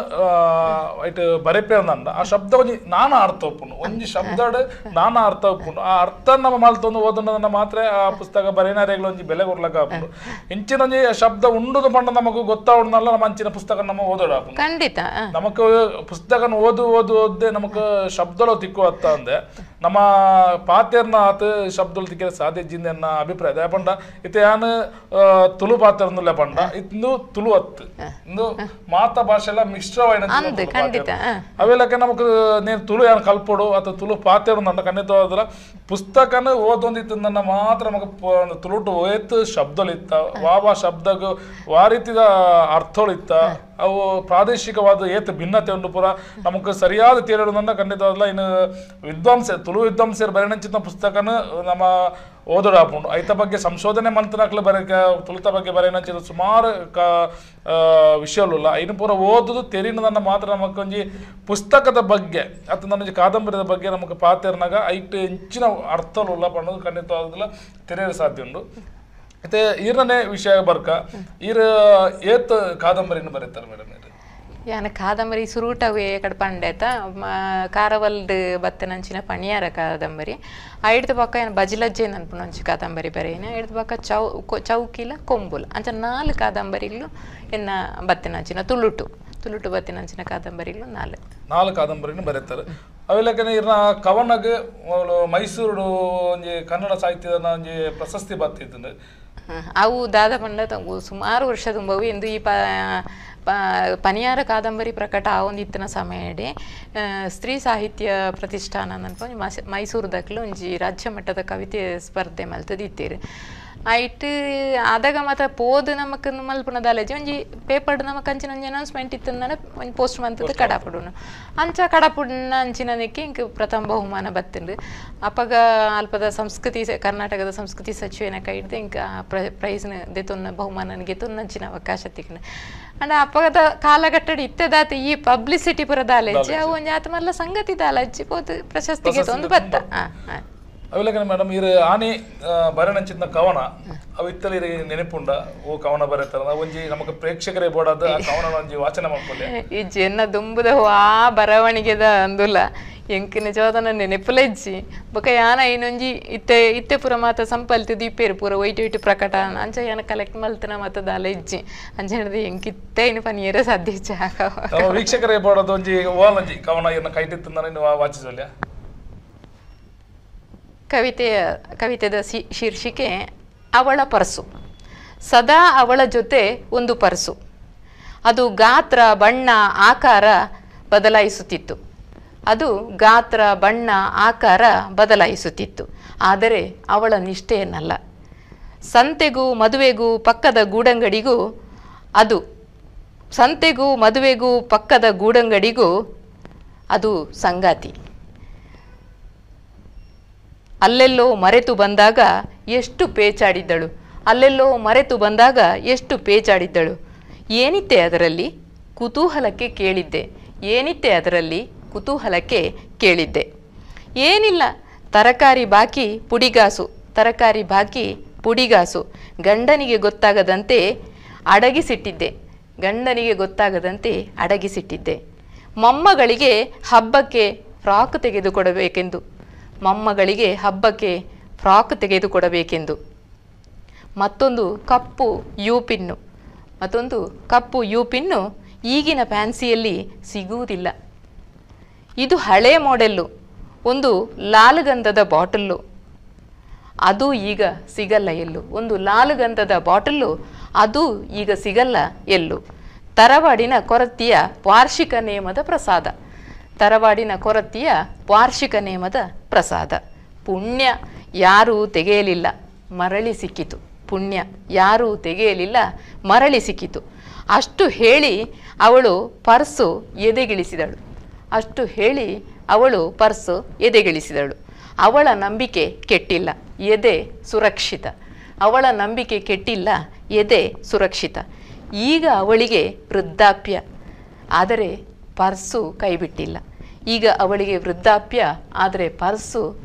ಐಟ್ ಬರೆಪೆ ಅಂದ ಆ ಶಬ್ದ ಒಂಜಿ ನಾನಾ ಅರ್ಥ ಉಪ್ಪುಂಡು ಒಂಜಿ ಶಬ್ದಡ್ ನಾನಾ ಅರ್ಥ ಉಪ್ಪುಂಡು ಆ ಅರ್ಥ ನಮ್ಮ ಮಲ್ತೊಂದು ಓದುನ ಮಾತ್ರ ಆ ಪುಸ್ತಕ ಬರೆನಾರೆಗಳು ಒಂಜಿ ಬೆಲೆ ಕೊಡ್ಲಕ್ಕ ಆಪುಂಡು ಇಂಚಿನ ಒಂಜಿ ಶಬ್ದ ಉಂಡುದು ಪಂಡ ನಮಗೂ ಗೊತ್ತಾವಡ್ನಲ್ಲ ನಮ್ಮ ಅಂಚಿನ ಪುಸ್ತಕ ನಮ್ಮ ಓದೋಡು ಆಪುಂಡು ಖಂಡಿತ ನಮಕ್ ಪುಸ್ತಕನ ಓದ್ದೆ ನಮಕ್ ಶಬ್ದಲು ತಿಕ್ಕು ಅತ್ತ ಅಂದೆ ನಮ್ಮ ಪಾತೆರ್ನ ಆತ ಶಬ್ದಲು ತಿಕ್ಕ ಸಾಧ್ಯ ಜಿಂದೆನ್ನ ಅಭಿಪ್ರಾಯ ಯಾಪಂಡ ಇತ್ತೆ ಯಾನು ತುಳು ಪಾತೆರ್ನುಲ್ಲ ಪಂಡ ಇಂದು ತುಳು ಅತ್ತು ಇಂದು ಮಾತಾ ಭಾಷೆ ಎಲ್ಲ ಮಿಶ್ರವಾಯಿನ ಅವೆಲ್ಲಕ್ಕೆ ನಮಕ್ ನೀನು ತುಳು ಏನು ಕಲ್ಪಡು ಅಥವಾ ತುಳು ಪಾತೆರು ನನ್ನ ಖಂಡಿತವಾದ್ರ ಪುಸ್ತಕನ ಓದೊಂದಿತ್ತು ನನ್ನ ಮಾತ್ರ ನಮಕ್ ತುಳುಟು ಏತ್ ಶಬ್ದಲಿತ್ತ ವಾವ ಶಬ್ದಗ ವಾ ರೀತಿದ ಅರ್ಥಗಳಿತ್ತ ಅವು ಪ್ರಾದೇಶಿಕವಾದ ಏತ್ ಭಿನ್ನತೆ ಉಂಡು ಪೂರ ನಮಕ್ ಸರಿಯಾದ ತೇಲಿಡುದನ್ನ ಖಂಡಿತವಾದ್ಲ ಇನ್ನು ತುಳು ವಿದ್ವಾಂಸರು ಬರೆನಂಚಿನ ಪುಸ್ತಕನ ನಮ್ಮ ಓದೋಡು ಆಪುಂಡು ಐತ ಬಗ್ಗೆ ಸಂಶೋಧನೆ ಮಂತನಕ್ಲು ತುಳಿತ ಬಗ್ಗೆ ಬರೆನಂಚಿದ ಸುಮಾರು ವಿಷಯಲ್ಲ ಐನು ಪೂರ ಓದುದು ತೆರಿನದನ್ನ ಮಾತ್ರ ನಮಕೊಂಜಿ ಪುಸ್ತಕದ ಬಗ್ಗೆ ಅಥವಾ ನನ್ನ ಕಾದಂಬರಿದ ಬಗ್ಗೆ ನಮಕ್ ಪಾತೆರ್ನಾಗ ಐಟ್ ಹೆಚ್ಚಿನ ಅರ್ಥಲ್ಲ ಪಣ್ಣದು ಖಂಡಿತವಾಗಲ್ಲ ತೆರೆಯಲು ಸಾಧ್ಯ ಉಂಡು ಮತ್ತೆ ಈರನೇ ವಿಷಯ ಬರ್ಕ ಈರ ಏತ್ ಕಾದಂಬರಿನ ಬರೀತಾರೆ ಮೇಡಮ್ ಯಾನ ಕಾದಂಬರಿ ಸುರೂಟವೇ ಕಡೆ ಪಂಡೇತ ಕಾರವಲ್ಡ್ ಬತ್ತನಂಚಿನ ಪಣಿಯಾರ ಕಾದಂಬರಿ ಐಡ್ದ ಪಕ್ಕ ಏನು ಬಜಿಲಜ್ಜೆ ನನ್ಪುನಂಚಿ ಕಾದಂಬರಿ ಬರೆಯೇನೆ ಐಡ್ದ ಪಕ್ಕ ಚೌಕಿಲ ಕೊಂಬುಲ ಅಂಚ 4 ಕಾದಂಬರಿಗಳು ಎನ್ನ ಬತ್ತನಂಚಿನ ತುಳುಟು ಬತ್ತಿನಂಚಿನ ಕಾದಂಬರಿಗಳು 4 ಕಾದಂಬರಿನ ಬರೀತಾರೆ ಅವೆಲ್ಲಕನೆ ಇರ್ನ ಕವನಗ ಮೈಸೂರು ಒಂಜಿ ಕನ್ನಡ ಸಾಹಿತ್ಯದ ಒಂಜಿ ಪ್ರಶಸ್ತಿ ಬತ್ತಿದ್ದು ಅವು ದಾದ ಪಂಡ ಸುಮಾರು ವರ್ಷ ತುಂಬವು ಎಂದು ಈ ಪನಿಯಾರ ಕಾದಂಬರಿ ಪ್ರಕಟ ಆವೊಂದಿತ್ತಿನ ಸಮಯಡೆ ಸ್ತ್ರೀ ಸಾಹಿತ್ಯ ಪ್ರತಿಷ್ಠಾನ ಅನ್ಪ ಮೈಸೂರದಕ್ಲು ಒಂಜಿ ರಾಜ್ಯ ಮಟ್ಟದ ಕವಿತೆ ಸ್ಪರ್ಧೆ ಮಲ್ತದಿತ್ತೇರು ಐಟ್ ಅದಾಗ ಮಾತ್ರ ಪೋದು ನಮಕ್ ಮಲ್ಪುನ ದಾಲೇಜಿ ಒಂಜಿ ಪೇಪರ್ ನಮಕ್ ಅಂಚಿನ ಒಂಜಿ ಅನೌನ್ಸ್ಮೆಂಟ್ ಇತ್ತು ಒಂಜಿ ಪೋಸ್ಟ್ ಮಂತದ ಕಡಾಪುಡುನು ಅಂಚ ಕಡಾಪುಡಿನ ಅಂಚಿನಕ್ಕೆ ಇಂಕ ಪ್ರಥಮ ಬಹುಮಾನ ಬತ್ತುಂಡು ಅಪ್ಪಗ ಅಲ್ಪದ ಸಂಸ್ಕೃತಿ ಕರ್ನಾಟಕದ ಸಂಸ್ಕೃತಿ ಸಚಿವನ ಕೈ ಹಿಡ್ದು ಇಂಕ ಪ್ರೈಸ್ನ ದೆತೊನ್ನ ಬಹುಮಾನ ಗೆತೊನ್ನ ಅಂಚಿನ ಅವಕಾಶ ತಿಕ್ನ ಅಂಡ ಅಪ್ಪಗದ ಕಾಲಘಟ್ಟಡಿ ಇತ್ತದಾತ ಈ ಪಬ್ಲಿಸಿಟಿ ಪುರ ದಾಲೇಜಿ ಅವು ಒಂಜಿ ಆತ ಮಲ್ಲ ಸಂಗತಿ ದಾಲೇಜಿ ಪೋದು ಪ್ರಶಸ್ತಿ ಗೆತೊಂದು ಬತ್ತ ಅವೆಲ್ಲ ಮೇಡಮ್ ಇರು ಆನೆ ಬರೆನಂಚಿನ ಕವನ ಅವು ಇತ್ತಲ್ಲಿ ನೆನಪುಂಡ ಓ ಕವನ ಬರೀತಾರ ಒಂಜಿ ನಮಕ್ ಪ್ರೇಕ್ಷಕರೇ ಬೋಡಾದ ಆ ಕವನ ಒಂಜಿ ವಾಚನ ಮಾಡ್ಕೊಳ್ಳಿ ಈ ಜನ ದುಂಬುದ ಆ ಬರವಣಿಗೆದ ಅಂದುಲ ಎಂಕಿನ ಚೋದನ ನೆನಪುಲೆಜ್ಜಿ ಬೊಕ ಯಾನ ಇನ್ನೊಂಜಿ ಇತ್ತೆ ಪುರ ಮಾತ ಸಂಪಲ್ತಿ ದೀಪೇರು ಪೂರ ಒಯ್ಟ್ ಪ್ರಕಟ ಅಂಚ ಯಾನ ಕಲೆಕ್ಟ್ ಮಲ್ತನ ಮಾತ ದಾಲೆಜ್ಜಿ ಅಂಚ ಹೇಳಿದ್ರೆ ಎಂಕಿತ್ತೆ ಇನ್ನು ಪನಿಯರ ಸಾಧ್ಯ ವೀಕ್ಷಕರೇ ಬೋಡದ ಒಂಜಿ ಓಲಂಜಿ ಕವನ ಏನ ಕೈಟಿತ್ತು ವಾಚಿಸಲ್ಯ ಕವಿತೆದ ಶೀರ್ಷಿಕೆ ಅವಳ ಪರ್ಸು. ಸದಾ ಅವಳ ಜೊತೆ ಒಂದು ಪರ್ಸು. ಅದು ಗಾತ್ರ ಬಣ್ಣ ಆಕಾರ ಬದಲಾಯಿಸುತ್ತಿತ್ತು. ಆದರೆ ಅವಳ ನಿಷ್ಠೆಯನ್ನಲ್ಲ. ಸಂತೆಗೂ ಮದುವೆಗೂ ಪಕ್ಕದ ಗೂಡಂಗಡಿಗೂ ಅದು ಸಂಗಾತಿ. ಅಲ್ಲೆಲ್ಲೋ ಮರೆತು ಬಂದಾಗ ಎಷ್ಟು ಪೇಚಾಡಿದ್ದಳು. ಏನಿತ್ತೆ ಅದರಲ್ಲಿ ಕುತೂಹಲಕ್ಕೆ ಕೇಳಿದ್ದೆ. ಏನಿಲ್ಲ, ತರಕಾರಿ ಬಾಕಿ ಪುಡಿಗಾಸು ಗಂಡನಿಗೆ ಗೊತ್ತಾಗದಂತೆ ಅಡಗಿಸಿಟ್ಟಿದ್ದೆ. ಮೊಮ್ಮಗಳಿಗೆ ಹಬ್ಬಕ್ಕೆ ಫ್ರಾಕ್ ತೆಗೆದುಕೊಡಬೇಕೆಂದು. ಮತ್ತೊಂದು ಕಪ್ಪು ಯೂ ಪಿನ್ನು ಈಗಿನ ಫ್ಯಾನ್ಸಿಯಲ್ಲಿ ಸಿಗುವುದಿಲ್ಲ. ಇದು ಹಳೆ ಮಾಡೆಲ್ಲು. ಒಂದು ಲಾಲ್ಗಂಧದ ಬಾಟಲ್ಲು, ಅದು ಈಗ ಸಿಗಲ್ಲ ಎಲ್ಲೂ. ತರವಾಡಿನ ಕೊರತಿಯ ವಾರ್ಷಿಕ ನೇಮದ ಪ್ರಸಾದ. ಪುಣ್ಯ ಯಾರೂ ತೆಗೆಯಲಿಲ್ಲ, ಮರಳಿ ಸಿಕ್ಕಿತು. ಅಷ್ಟು ಹೇಳಿ ಅವಳು ಪರ್ಸು ಎದೆಗಿಳಿಸಿದಳು. ಅವಳ ನಂಬಿಕೆ ಕೆಟ್ಟಿಲ್ಲ, ಎದೆ ಸುರಕ್ಷಿತ. ಈಗ ಅವಳಿಗೆ ವೃದ್ಧಾಪ್ಯ, ಆದರೆ ಪರ್ಸು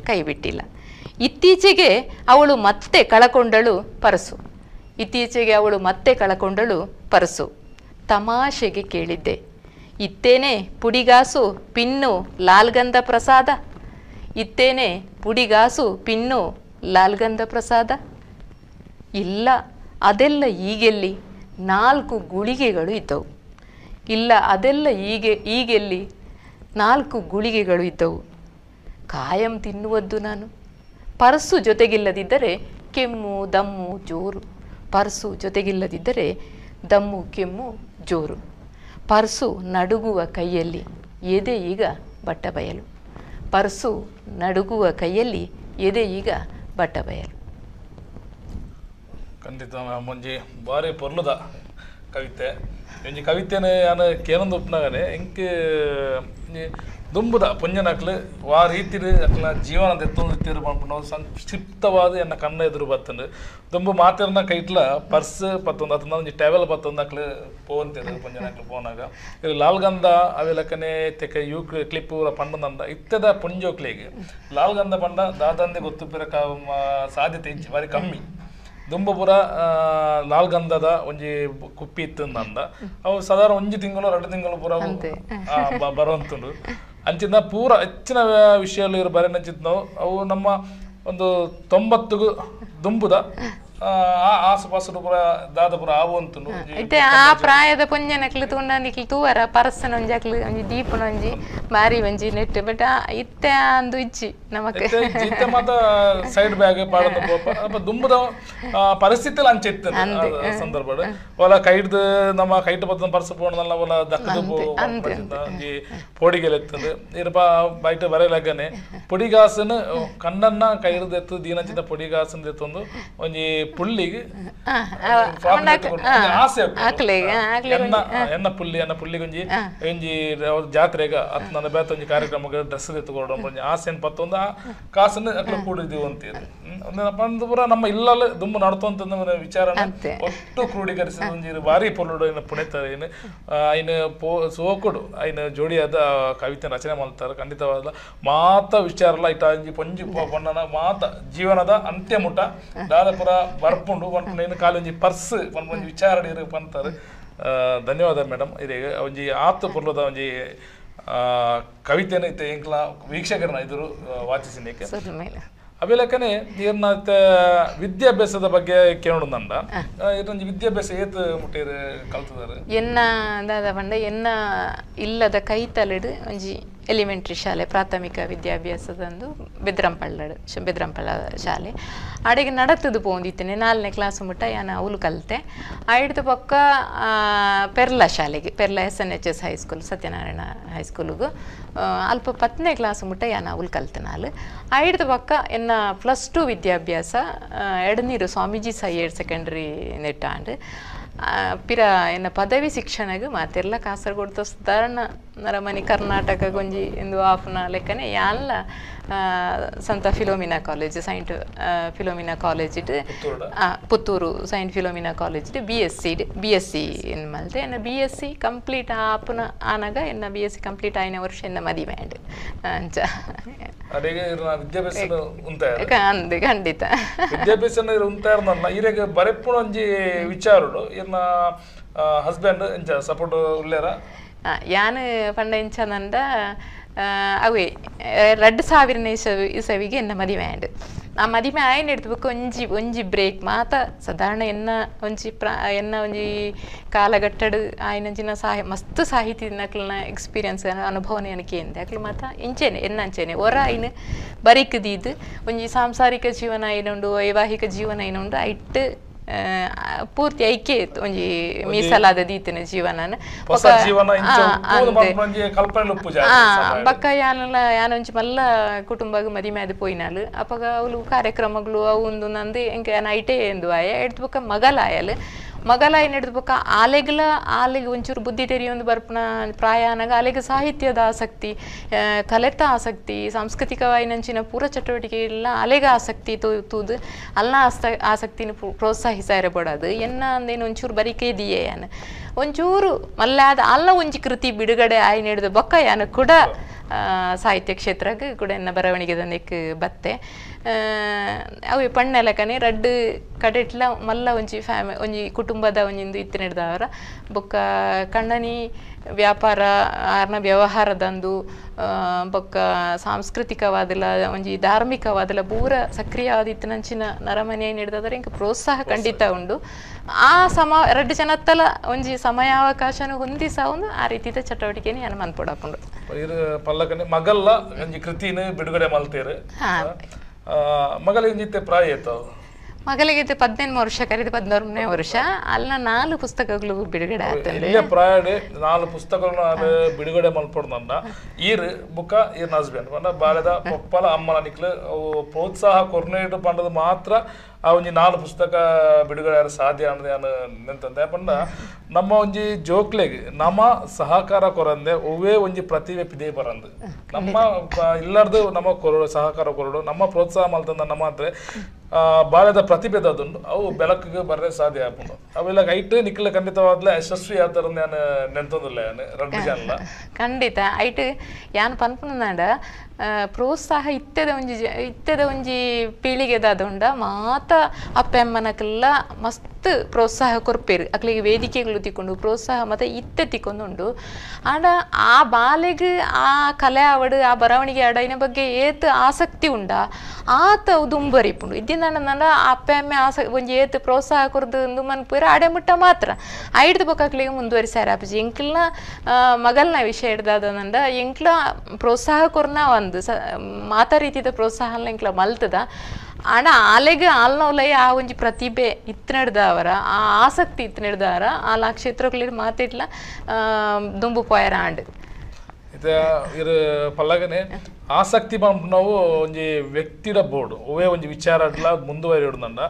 ಕೈಬಿಟ್ಟಿಲ್ಲ. ಇತ್ತೀಚೆಗೆ ಅವಳು ಮತ್ತೆ ಕಳಕೊಂಡಳು ಪರ್ಸು. ತಮಾಷೆಗೆ ಕೇಳಿದ್ದೆ, ಇತ್ತೇನೆ ಪುಡಿಗಾಸು ಪಿನ್ನು ಲಾಲ್ಗಂಧ ಪ್ರಸಾದ. ಇಲ್ಲ, ಅದೆಲ್ಲ ಈಗೆಲ್ಲಿ, 4 ಗುಳಿಗೆಗಳು ಇದ್ದವು. ಕಾಯಂ ತಿನ್ನುವದ್ದು ನಾನು. ಪರ್ಸು ಜೊತೆಗಿಲ್ಲದಿದ್ದರೆ ಕೆಮ್ಮು ದಮ್ಮು ಜೋರು. ಪರ್ಸು ನಡುಗುವ ಕೈಯಲ್ಲಿ ಎದೆ ಈಗ ಬಟ್ಟಬಯಲು. ಖಂಡಿತ ಮುಂಜಿ ಬಾರಿ ಪೊರ್ಲುದ ಕವಿತೆ ಒಂಜಿ ಕವಿತೆನ ಯಾನು ಕೇನೊಂದು ಉಪ್ನಾಗನೆ ಇಂಕ್ ದುಂಬುದ ಪುಂಜನಕ್ಲು ವಾ ರೀತಿಲು ಅಕ್ಲ ಜೀವನದ ಎತ್ತೊಂದು ತೀರು ಮಾಡ್ಕೊಂಡು ಸಂಕ್ಷಿಪ್ತವಾದ ಎನ್ನ ಕಣ್ಣ ಎದುರು ಬರ್ತಂಡು ದುಂಬು ಮಾತಿರನ ಕೈಟ್ಲ ಪರ್ಸ್ ಪತ್ತೊಂದು ಅತಂದ ಒಂಜಿ ಟೇಬಲ್ ಪತ್ತೊಂದು ಅಕ್ಲು ಪೋಂತಿರು ಪುಂಜನಕ್ಲು ಪೋನಾಗ ಇದು ಲಾಲ್ಗಂಧ ಅವೆಲಕ್ಕನೆ ತೆಕ ಯೂ ಕ್ಲಿಪ್ ಪಂಡದಂಡ ಇತ್ತದ ಪುಂಜೋಕ್ಲಿಗೆ ಲಾಲ್ಗಂಧ ಪಂಡ ದಾದಂದೆ ಗೊತ್ತು ಪಿರಕ ಸಾಧ್ಯತೆ ಇಜ್ಜಿ ಬಾರಿ ಕಮ್ಮಿ. ದುಂಬಪುರ ಲಾಲ್ಗಂಧದ ಒಂಜಿ ಕುಪ್ಪಿ ಇತ್ತಂದ ಅವು ಸಾಧಾರಣ 1 ತಿಂಗಳು 2 ತಿಂಗಳು ಪೂರ ಬರುವಂತುಂಡು. ಅಂಚಿನ ಪೂರ ಹೆಚ್ಚಿನ ವಿಷಯಗಳು ಇವರು ಬರೆನಂಚಿತ್ ನಾವು ಅವು ನಮ್ಮ ಒಂದು 90 ದುಂಬುದ ಆಸುಪಾಸು ಪೂರ ದಾದಪುರ ಆವಂತುಂಡು. ಆ ಪ್ರಾಯದ ಪುಂಜನಕ್ಲು ತೂಂಡನಿಕ್ಲು ತೂವರ ಪರ್ಸನ ಒಂಜಕ್ಲು ಒಂಜಿ ದೀಪನ ಒಂಜಿ ಮಾರಿ ಒಂಜಿ ನೆಟ್ ಬಟ್ ಇತ್ತೆ ಅಂದು ಇಜ್ಜಿ ನಮಕ್ ಇತ್ತೆ ಮಾತ ಸೈಡ್ ಬ್ಯಾಗ್ ಪಾಡನ ಪೋಪ ದುಂಬುದ ಪರಿಸ್ಥಿತಿ ಅಂಚೆ ಇತ್ತು ಸಂದರ್ಭ ಒಲ ಕೈಡ್ದು ನಮ್ಮ ಕೈಟ್ ಪತ್ತನ ಪರ್ಸ್ ಪೋಣದಲ್ಲ ಒಲ ದಕ್ಕದು ಒಂಜಿ ಪೋಡಿಗೆಲ ಎತ್ತಂದು ಇರಪ ಬೈಟ್ ಬರೆಯಲಾಗನೆ ಪುಡಿಗಾಸನ ಕಣ್ಣನ್ನ ಕೈಡ್ದು ಎತ್ತು ದೀನಂಚಿತ ಪುಡಿಗಾಸನ ಎತ್ತೊಂದು ಒಂಜಿ ಪುಲ್ಲಿಗೆ ಎನ್ನ ಪುಲ್ಲಿಗೆ ಒಂಜಿ ಒಂಜಿ ಜಾತ್ರೆಗ ಅತ್ ನನ್ನ ಬೇತ ಒಂಜಿ ಕಾರ್ಯಕ್ರಮಕ್ಕೆ ಡ್ರೆಸ್ ಎತ್ತುಕೊಡೋಣ ಒಂಜಿ ಆಸೆನ್ ಪತ್ತೊಂದು ಆ ಕಾಸನ್ನು ಅಕ್ಲ ಕೂಡಿದೀವಿ ಅಂತೀರಿ ಬಂದು ಪೂರ ನಮ್ಮ ಇಲ್ಲಲ್ಲಿ ದುಂಬು ನಡ್ತಂತ ವಿಚಾರನ ಒಟ್ಟು ಕ್ರೋಢೀಕರಿಸಿದ ಒಂಜಿ ಭಾರಿ ಪೊರ್ಲುಡು ಇನ್ನು ಪುಣಿತಾರೆ ಏನು ಐನು ಸೋಕುಡು ಐನು ಜೋಡಿಯಾದ ಕವಿತೆ ರಚನೆ ಮಾಡ್ತಾರೆ ಖಂಡಿತವಾದ ಮಾತ ವಿಚಾರ ಇಟ್ಟ ಒಂಜಿ ಪಂಜಿ ಪೊಣ್ಣನ ಮಾತ ಜೀವನದ ಅಂತ್ಯ ಮುಟ ದಾದಪುರ ಬರ್ಪುಂಡು ಏನು ಕಾಲು ಒಂಜಿ ಪರ್ಸ್ ಒಂಜಿ ವಿಚಾರ ಪಂತಾರೆ ಧನ್ಯವಾದ ಮೇಡಮ್ ಇದೆ ಒಂಜಿ ಆತು ಪುರ್ಲದ ಒಂಜಿ ಕವಿತೆನ ಇತ್ತೆ ಎಂಕ್ಲ ವೀಕ್ಷಕರನ್ನ ಎದುರು ವಾಚಿಸಿನೇಕೆ ಅವೆಲ್ಲಕನೆ ಇರ್ನ ವಿದ್ಯಾಭ್ಯಾಸದ ಬಗ್ಗೆ ಕೇಳೋಣ ನಂಡ ಇರೊಂಜಿ ವಿದ್ಯಾಭ್ಯಾಸ ಏತ್ ಮುಟ್ಟೇರು ಕಲ್ತದಾರೆ ಎನ್ನ ದಾದ ಪಂಡ ಎನ್ನ ಇಲ್ಲದ ಕೈತಲೆಡು ಒಂಜಿ ಎಲಿಮೆಂಟ್ರಿ ಶಾಲೆ ಪ್ರಾಥಮಿಕ ವಿದ್ಯಾಭ್ಯಾಸದಂದು ಬೆದ್ರಂಪಳ್ಳ ಶಾಲೆ ಅಡೆಗೆ ನಡತದು ಪೋಂದಿತ್ತೇನೆ 4ನೇ ಕ್ಲಾಸ್ ಮುಟ್ಟ ಯಾನ ಅವಳು ಕಲಿತೆ ಐಡ್ದು ಪಕ್ಕ ಪೆರ್ಲ ಶಾಲೆಗೆ ಪೆರ್ಲ SNHS ಹೈಸ್ಕೂಲ್ ಸತ್ಯನಾರಾಯಣ ಹೈಸ್ಕೂಲಿಗೂ ಅಲ್ಪ 10ನೇ ಕ್ಲಾಸ್ ಮುಟ್ಟ ಯಾನ ಅವಳು ಕಲಿತೆ ನಾಲ್ ಐಡ್ದು ಪಕ್ಕ ಎನ್ನ +2 ವಿದ್ಯಾಭ್ಯಾಸ ಎಡನೀರು ಸ್ವಾಮೀಜಿ ಹೈಯರ್ ಸೆಕೆಂಡರಿ ನೆಟ್ಟಾಂಡ್ ಪಿರ ಎನ್ನ ಪದವಿ ಶಿಕ್ಷಣಗೂ ಮಾತೆಲ್ಲ ಕಾಸರಗೋಡು ಸಾಧಾರಣ ನರಮನಿ ಕರ್ನಾಟಕ ಗೊಂಜಿ ಎಂದು ಆಫ್ನ ಲೆಕ್ಕನೆ ಯಾನ್ಲ ಸಂತ Philomena college Saint Philomena college Puttur Saint Philomena college BSc ಏನು ಮಲ್ತೆ ಎನ್ನ BSc ಕಂಪ್ಲೀಟ್ ಆಪುನ ಆನಾಗ ಎನ್ನ BSc ಕಂಪ್ಲೀಟ್ ಆಯ್ನ ವರ್ಷ ಎನ್ನ ಮದಿವೆ ಅಂಡ್ ಅಂಚ ವಿದ್ಯಾಭ್ಯಾಸ ಖಂಡಿತ ವಿದ್ಯಾಭ್ಯಾಸ ಉಂಟಾರ್ನಲ್ಲ ಈರೆಗೆ ಬರೆಪ್ಪುನ ಒಂಜಿ ವಿಚಾರಡು ಇನ್ನ ಹಸ್ಬೆಂಡ್ ಎಂಚ ಸಪೋರ್ಟ್ ಉಳ್ಳೇರ ಯಾನ್ ಪಂಡ ಎಂಚಂದ ಅವೇ 2000ನೇ ಇಸವಿಗೆ ಎನ್ನ ಮದಿವೆ ಆಂಡ್ ಆ ಮದಿಮೆ ಆಯ್ನ ಎಡ್ತಬೇಕು ಒಂಜಿ ಬ್ರೇಕ್ ಮಾತ ಸಾಧಾರಣ ಎನ್ನ ಒಂಜಿ ಕಾಲಘಟ್ಟಡು ಆಯ್ನಂಚಿನ ಮಸ್ತ್ ಸಾಹಿತ್ಯ ನಕ್ಲನ ಎಕ್ಸ್ಪೀರಿಯನ್ಸ್ ಅನುಭವನೆ ನನಗೆ ಎಂದೆ ಅಕ್ಲು ಮಾತ ಇಂಚೇನೆ ಎನ್ನಂಚೇನೆ ಹೊರ ಐನು ಬರಿಕದೀದು ಒಂಜಿ ಸಾಂಸಾರಿಕ ಜೀವನ ಏನುಂಡು ವೈವಾಹಿಕ ಜೀವನ ಏನುಂಡು ಐಟ್ ಪೂರ್ತಿ ಐಕ್ಯ ಇತ್ತು ಒಂಜಿ ಮೀಸಲಾದ ದೀತಿನ ಜೀವನ ಬಕ್ಕ ಯಾನೊಂಚಿ ಮಲ್ಲ ಕುಟುಂಬಗ್ ಮದಿಮೆ ಅದು ಪೋಯಿನಾಲು ಅಪ್ಪಗ ಅವಳು ಕಾರ್ಯಕ್ರಮಗಳು ಅವು ಒಂದು ನಂದು ಎಂಕ ಐಟೇ ಎಂದು ಆಯ ಎಡ್ದು ಬಕ್ಕ ಮಗಲಾಯಲು ಮಗಲ ಏನು ಹಿಡಿದು ಬಕ್ಕ ಆಲೆಗೆ ಒಂಚೂರು ಬುದ್ಧಿ ತೆರಿಯೊಂದು ಬರ್ಪನ ಪ್ರಾಯಾನಾಗ ಆಲೆಗೆ ಸಾಹಿತ್ಯದ ಆಸಕ್ತಿ ಕಲೆತ ಆಸಕ್ತಿ ಸಾಂಸ್ಕೃತಿಕವಾಗಿ ನಂಚಿನ ಪೂರ ಚಟುವಟಿಕೆ ಇಲ್ಲ ಆಲೆಗೆ ಆಸಕ್ತಿ ತೂದು ಅಲ್ಲ ಆಸಕ್ತಿನ ಪ್ರೋತ್ಸಾಹಿಸ ಇರಬಾರ್ದು ಎನ್ನ ಅಂದೇನು ಒಂಚೂರು ಬರಿಕೆ ಇದೆಯೇ ಯಾನ ಒಂಚೂರು ಮಲ್ಲಾದ ಅಲ್ಲ ಒಂಜಿ ಕೃತಿ ಬಿಡುಗಡೆ ಆಯ್ನ ಹಿಡಿದು ಬಕ್ಕ ಯಾನ ಕೂಡ ಸಾಹಿತ್ಯ ಕ್ಷೇತ್ರಕ್ಕೆ ಕೂಡ ಎನ್ನ ಬರವಣಿಗೆ ದಂದಕ್ಕೆ ಬತ್ತೆ ಅವು ಪಣ್ಣೆಲಕನೆ ರಡ್ಡು ಕಡೆಟ್ಲ ಮಲ್ಲ ಒಂಜಿ ಒಂಜಿ ಕುಟುಂಬದ ಒಂಜಿಂದು ಇತ್ತಿನ ಹಿಡ್ದವರ ಬೊಕ್ಕ ಕಣ್ಣನಿ ವ್ಯಾಪಾರ ಆರ್ನ ವ್ಯವಹಾರದಂದು ಬೊಕ್ಕ ಸಾಂಸ್ಕೃತಿಕವಾದಲ ಒಂಜಿ ಧಾರ್ಮಿಕವಾದಲ ಪೂರ ಸಕ್ರಿಯವಾದ ಇತ್ತಿನಂಚಿನ ನರಮನೆ ಹಿಡ್ದಾದ್ರೆ ಇಂಕ ಪ್ರೋತ್ಸಾಹ ಖಂಡಿತ ಉಂಡು ಆ ರಡ್ಡು ಜನತ್ತಲ ಒಂಜಿ ಸಮಯಾವಕಾಶನು ಹೊಂದಿಸ ಒಂದು ಆ ರೀತಿಯ ಚಟುವಟಿಕೆನ ನಾನು ಮನ್ಪೊಡಪುಂಡು ಪಲ್ಲಕನೆ ಮಗಲ್ಲ ಒಂಜಿ ಕೃತಿನ ಬಿಡುಗಡೆ ಮಲ್ತೇರು ಮಗಳಿಗೆ ಪ್ರಾಯ ಆಯ್ತು ಮಗಳಿಗೆ 18 ವರ್ಷ ಕರೀದು 14ನೇ ವರ್ಷ ಅಲ್ಲ 4 ಪುಸ್ತಕಗಳು ಬಿಡುಗಡೆ ಆಗ್ತದೆ ಪ್ರಾಯ 4 ಪುಸ್ತಕಗಳನ್ನು ಬಿಡುಗಡೆ ಮಲ್ಪೊಡ್ನಂಡ ಈರ್ ಬುಕ್ಕ ಈರ್ನ ಹಸ್ಬೆಂಡ್ ಪಂಡ ಬಾಲ್ಯದ ಪಪ್ಪಲ ಅಮ್ಮನ ನಿಕ್ಲು ಪ್ರೋತ್ಸಾಹ ಕೊರ್ನೇಟು ಪಂಡದು ಮಾತ್ರ ಆ ಒಂಜಿ 4 ಪುಸ್ತಕ ಬಿಡುಗಡೆ ಸಾಧ್ಯ ಅನ್ನೋದು ನಾನು ನೆಂತಂದೆ ಪಂಡ ನಮ್ಮ ಒಂಜಿ ಜೋಕ್ಲೆಗೆ ನಮ್ಮ ಸಹಕಾರ ಕೊರಂದೆ ಒವ್ವೇ ಒಂಜಿ ಪ್ರತಿಭೆ ಪಿದೇ ಬರಂದು ನಮ್ಮ ಇಲ್ಲಾರ್ದು ನಮ್ಮ ಕೊರಡು ಸಹಕಾರ ಕೊರಡು ನಮ್ಮ ಪ್ರೋತ್ಸಾಹ ಮಲ್ತಂದ ನಮ್ಮ ಅಂದ್ರೆ ಬಾಲ್ಯದ ಪ್ರತಿಭೆದದುಂಡು ಅವು ಬೆಳಕಿಗೆ ಬರದೆ ಸಾಧ್ಯ ಆಪುಂಡು ಅವೆಲ್ಲ ಐಟ್ ನಿಕ್ಲ ಖಂಡಿತವಾದ್ಲೆ ಯಶಸ್ವಿ ಆತರ ನಾನು ನೆಂತಂದಿಲ್ಲ ರಡ್ಡು ಜನ ಖಂಡಿತ ಐಟ್ ಯಾನ್ ಪನ್ಪುನಾಡ ಪ್ರೋತ್ಸಾಹ ಇತ್ತದ ಒಂಜಿ ಪೀಳಿಗೆದಾದುಂಡ ಮಾತ ಅಪ್ಪೆಮ್ಮನಕ್ಕೆಲ್ಲ ಮಸ್ತ್ ಪ್ರೋತ್ಸಾಹ ಕೊರ್ಪೇರು ಅಕ್ಲಿಗೆ ವೇದಿಕೆಗಳು ತಿಕ್ಕೊಂಡು ಪ್ರೋತ್ಸಾಹ ಮತ್ತೆ ಇತ್ತೆ ತಿಕ್ಕೊಂಡುಂಡು ಆಂಡ ಆ ಬಾಲೆಗ್ ಆ ಕಲೆ ಆವಡು ಆ ಬರವಣಿಗೆ ಆಡೈನ ಬಗ್ಗೆ ಏತ್ ಆಸಕ್ತಿ ಉಂಡ ಆತ ದುಂಬರಿಪುಂಡು ಇದ್ದಿಂದ ನಂಡ ಅಪ್ಪೆಮ್ಮೆ ಒಂಜಿ ಏತ್ ಪ್ರೋತ್ಸಾಹ ಕೊರ್ದು ಮನ್ಪುರ ಆಡೆ ಮುಟ್ಟ ಮಾತ್ರ ಐಡ್ದು ಬೊಕ್ಕಕ್ಲಿಗೆ ಮುಂದುವರಿಸಾರ ಅಪ್ಪಜಿ ಎಂಕ್ಲ ಮಗಲ್ನ ವಿಷಯ ಹಿಡ್ದಾದಂಡ ಎಂಕ್ಲ ಪ್ರೋತ್ಸಾಹ ಕೊರ್ನ ಒಂದು ಮಾತಾ ರೀತಿಯ ಪ್ರೋತ್ಸಾಹ ಎಂಕ್ಲ ಮಲ್ತದ ಆಡ ಆಲೆಗೆ ಆಲ್ನೋಲಯ ಆ ಒಂಜಿ ಪ್ರತಿಭೆ ಇತ್ತಿನಡ್ದವರ ಆ ಆಸಕ್ತಿ ಇತ್ತಿನಡ್ದವರ ಆ ಕ್ಷೇತ್ರಗಳಿಗೆ ಮಾತಿಡ್ಲ ದುಂಬು ಪೋಯರ ಆಂಡ್ ಇದು ಪಲ್ಲಗನೆ ಆಸಕ್ತಿ ಬಂದು ನಾವು ಒಂಜಿ ವ್ಯಕ್ತಿಡ ಬೋರ್ಡು ಒವೇ ಒಂಜಿ ವಿಚಾರಡ್ಲ ಮುಂದುವರಿಯೋಡುಂಡ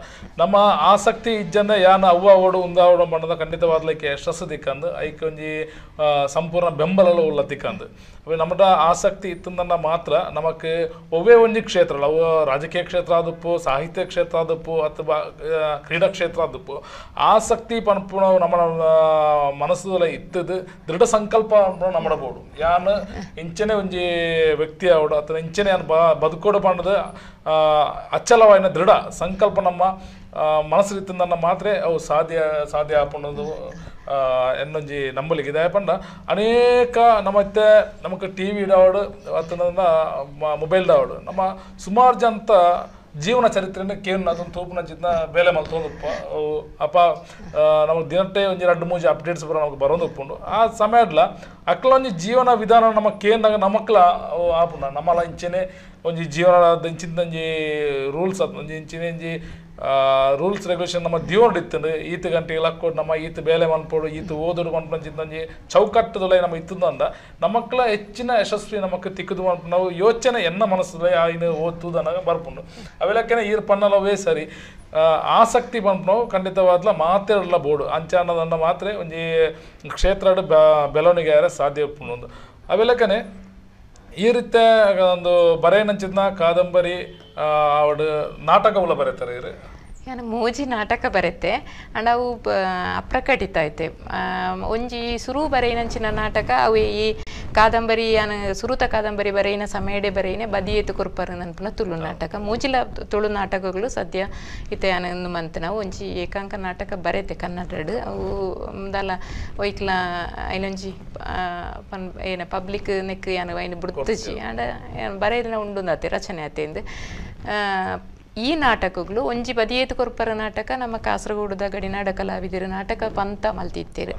ನಮ್ಮ ಆಸಕ್ತಿ ಇಜ್ಜಂದ ಯಾನ ಅವ್ವ ಓಡು ಉಂದ ಓಡು ಬಂಡದ ಖಂಡಿತವಾದ್ಲಕ್ಕೆ ಯಶಸ್ಸು ದಿಕ್ಕಂದು ಐಕೆ ಒಂಜಿ ಸಂಪೂರ್ಣ ಬೆಂಬಲ ಉಳ್ಳ ದಿಕ್ಕಂದು ಅವು ನಮ್ಮದ ಆಸಕ್ತಿ ಇತ್ತಂದನ್ನ ಮಾತ್ರ ನಮಕ್ ಒವೇ ಒಂಜಿ ಕ್ಷೇತ್ರ ಅವು ರಾಜಕೀಯ ಕ್ಷೇತ್ರ ಆದಪ್ಪು ಸಾಹಿತ್ಯ ಕ್ಷೇತ್ರ ಆದಪ್ಪು ಅಥವಾ ಕ್ರೀಡಾ ಕ್ಷೇತ್ರ ಆದಪ್ಪು ಆಸಕ್ತಿ ಪನ್ಪು ನಮ್ಮ ಮನಸ್ಸುಲ ಇತ್ತದು ದೃಢ ಸಂಕಲ್ಪ ನಮ್ಮಡ ಬೋಡು ಯಾನ್ ಇಂಚನೆ ಒಂಜಿ ವ್ಯಕ್ತಿ ಅವಡು ಅಥವಾ ಇಂಚನೆ ಯಾನ್ ಬದುಕೋಡು ಪಂಡದ ಅಚ್ಚಲವಾಯಿನ ದೃಢ ಸಂಕಲ್ಪ ನಮ್ಮ ಮನಸ್ಸಿತ್ತಂದನ್ನ ಮಾತ್ರ ಅವು ಸಾಧ್ಯ ಆಪಣ್ಣದು ಎನ್ನೊಂಜಿ ನಂಬಲಿಗಿದೆ ಪಂಡ ಅನೇಕ ನಮ್ಮತ್ತೆ ನಮಕ್ ಟಿವಿ ಇಡಾವಡು ಅಥವಾ ಮೊಬೈಲ್ ದಾವಡು ನಮ್ಮ ಸುಮಾರು ಜನತ ಜೀವನ ಚರಿತ್ರೆನ ಕೇವಲ ಅದೊಂದು ತೂಪನ ಜಿದ್ನ ಬೇಲೆ ಮಲ್ತೊಂದಪ್ಪ ಅಪ್ಪ ನಮಗೆ ದಿನಟ್ಟೆ ಒಂಜಿ 2-3 ಅಪ್ಡೇಟ್ಸ್ ನಮಗೆ ಬರೋದು ಉಪ್ಪುಂಡು ಆ ಸಮಯಡ್ಲ ಅಕ್ಲೊಂಜಿ ಜೀವನ ವಿಧಾನ ನಮಗೆ ಕೇಂದಾಗ ನಮಕ್ಲ ಆಪುಂಡ ನಮ್ಮಲ ಇಂಚೆನೆ ಒಂಜಿ ಜೀವನದ ಇಂಚಿಂದಂಜಿ ರೂಲ್ಸ್ ಒಂಜಿ ಇಂಚಿನ ಒಂಜಿ ರೂಲ್ಸ್ ರೆಗ್ಯುಲೇಷನ್ ನಮ್ಮ ಜೀವನ ಇತ್ತಂಡು ಈತ ಗಂಟೆಗೆ ಲಕ್ಕೋಡು ನಮ್ಮ ಈತ ಬೇಲೆ ಮನ್ಪೋಡು ಈತ ಓದೋಡು ಮನ್ಪಂಚಿಂದಂಜಿ ಚೌಕಟ್ಟದೊಲೆ ನಮ್ಮ ಇತ್ತಂದ ನಮಕ್ಲ ಹೆಚ್ಚಿನ ಯಶಸ್ವಿ ನಮಕ್ ತಿಕ್ಕದು ಮನ್ಪು ನಾವು ಯೋಚನೆ ಎನ್ನ ಮನಸ್ಸು ಆಯ್ನ ಓದ್ತುದನ್ನಾಗ ಬರ್ಪುಂಡು ಅವೆಲ್ಲಕ್ಕೇನೆ ಈರ್ ಪನ್ನಲವೇ ಸರಿ ಆಸಕ್ತಿ ಬಂದು ನಾವು ಖಂಡಿತವಾದ್ಲ ಮಾತೇಳಲ್ಲ ಬೋರ್ಡು ಅಂಚಾನದನ್ನ ಮಾತ್ರ ಒಂಜಿ ಕ್ಷೇತ್ರ ಬೆಳವಣಿಗೆ ಸಾಧ್ಯ ಉಪ್ಪುಂಡು ಅವೆಲ್ಲಕ್ಕನೆ ಈ ರೀತಿ ಒಂದು ಬರೆಯನಂಚಿದ್ನ ಕಾದಂಬರಿ ಅವಡು ನಾಟಕವುಲ ಬರೀತಾರೆ ಇರು ಯಾನ ಮೂಜಿ ನಾಟಕ ಬರೆತೆ ಅಂಡ್ ಅವು ಅಪ್ರಕಟಿತ ಐತೆ ಒಂಜಿ ಸುರು ಬರೆಯಿನಂಚಿನ ನಾಟಕ ಅವು ಈ ಕಾದಂಬರಿ ಯಾನ ಸುರುತ ಕಾದಂಬರಿ ಬರೆಯಿನ ಸಮಯಡೆ ಬರೆಯಿನೆ ಬದಿಯೇತು ಕೊರ್ಪರ ನನ್ಪುನ ತುಳು ನಾಟಕ ಮೂಜಿಲ ತುಳು ನಾಟಕಗಳು ಸದ್ಯ ಇತ್ತೆ ಯಾನ ಮಂತನ ಒಂಜಿ ಏಕಾಂಕ ನಾಟಕ ಬರೆತೆ ಕನ್ನಡಡು ಅವು ದಲ ಒಯ್ಕ್ಲ ಐನೊಂಜಿ ಏನ ಪಬ್ಲಿಕ್ ನೆಕ್ ಯಾನ ಐನ ಬುಡ್ತಜಿ ಅಂಡ ಬರೆಯದಿನ ಉಂಡುಂದಾತೆ ರಚನೆ ಆತೆಂದು ಈ ನಾಟಕಗಳು ಒಂಜಿ ಬದಿಯೇತು ಕೊರ್ಪರ ನಾಟಕ ನಮ್ಮ ಕಾಸರಗೋಡುದ ಗಡಿನಾಡ ಕಲಾವಿದರು ನಾಟಕ ಪಂತ ಮಲ್ತಿತ್ತೇರು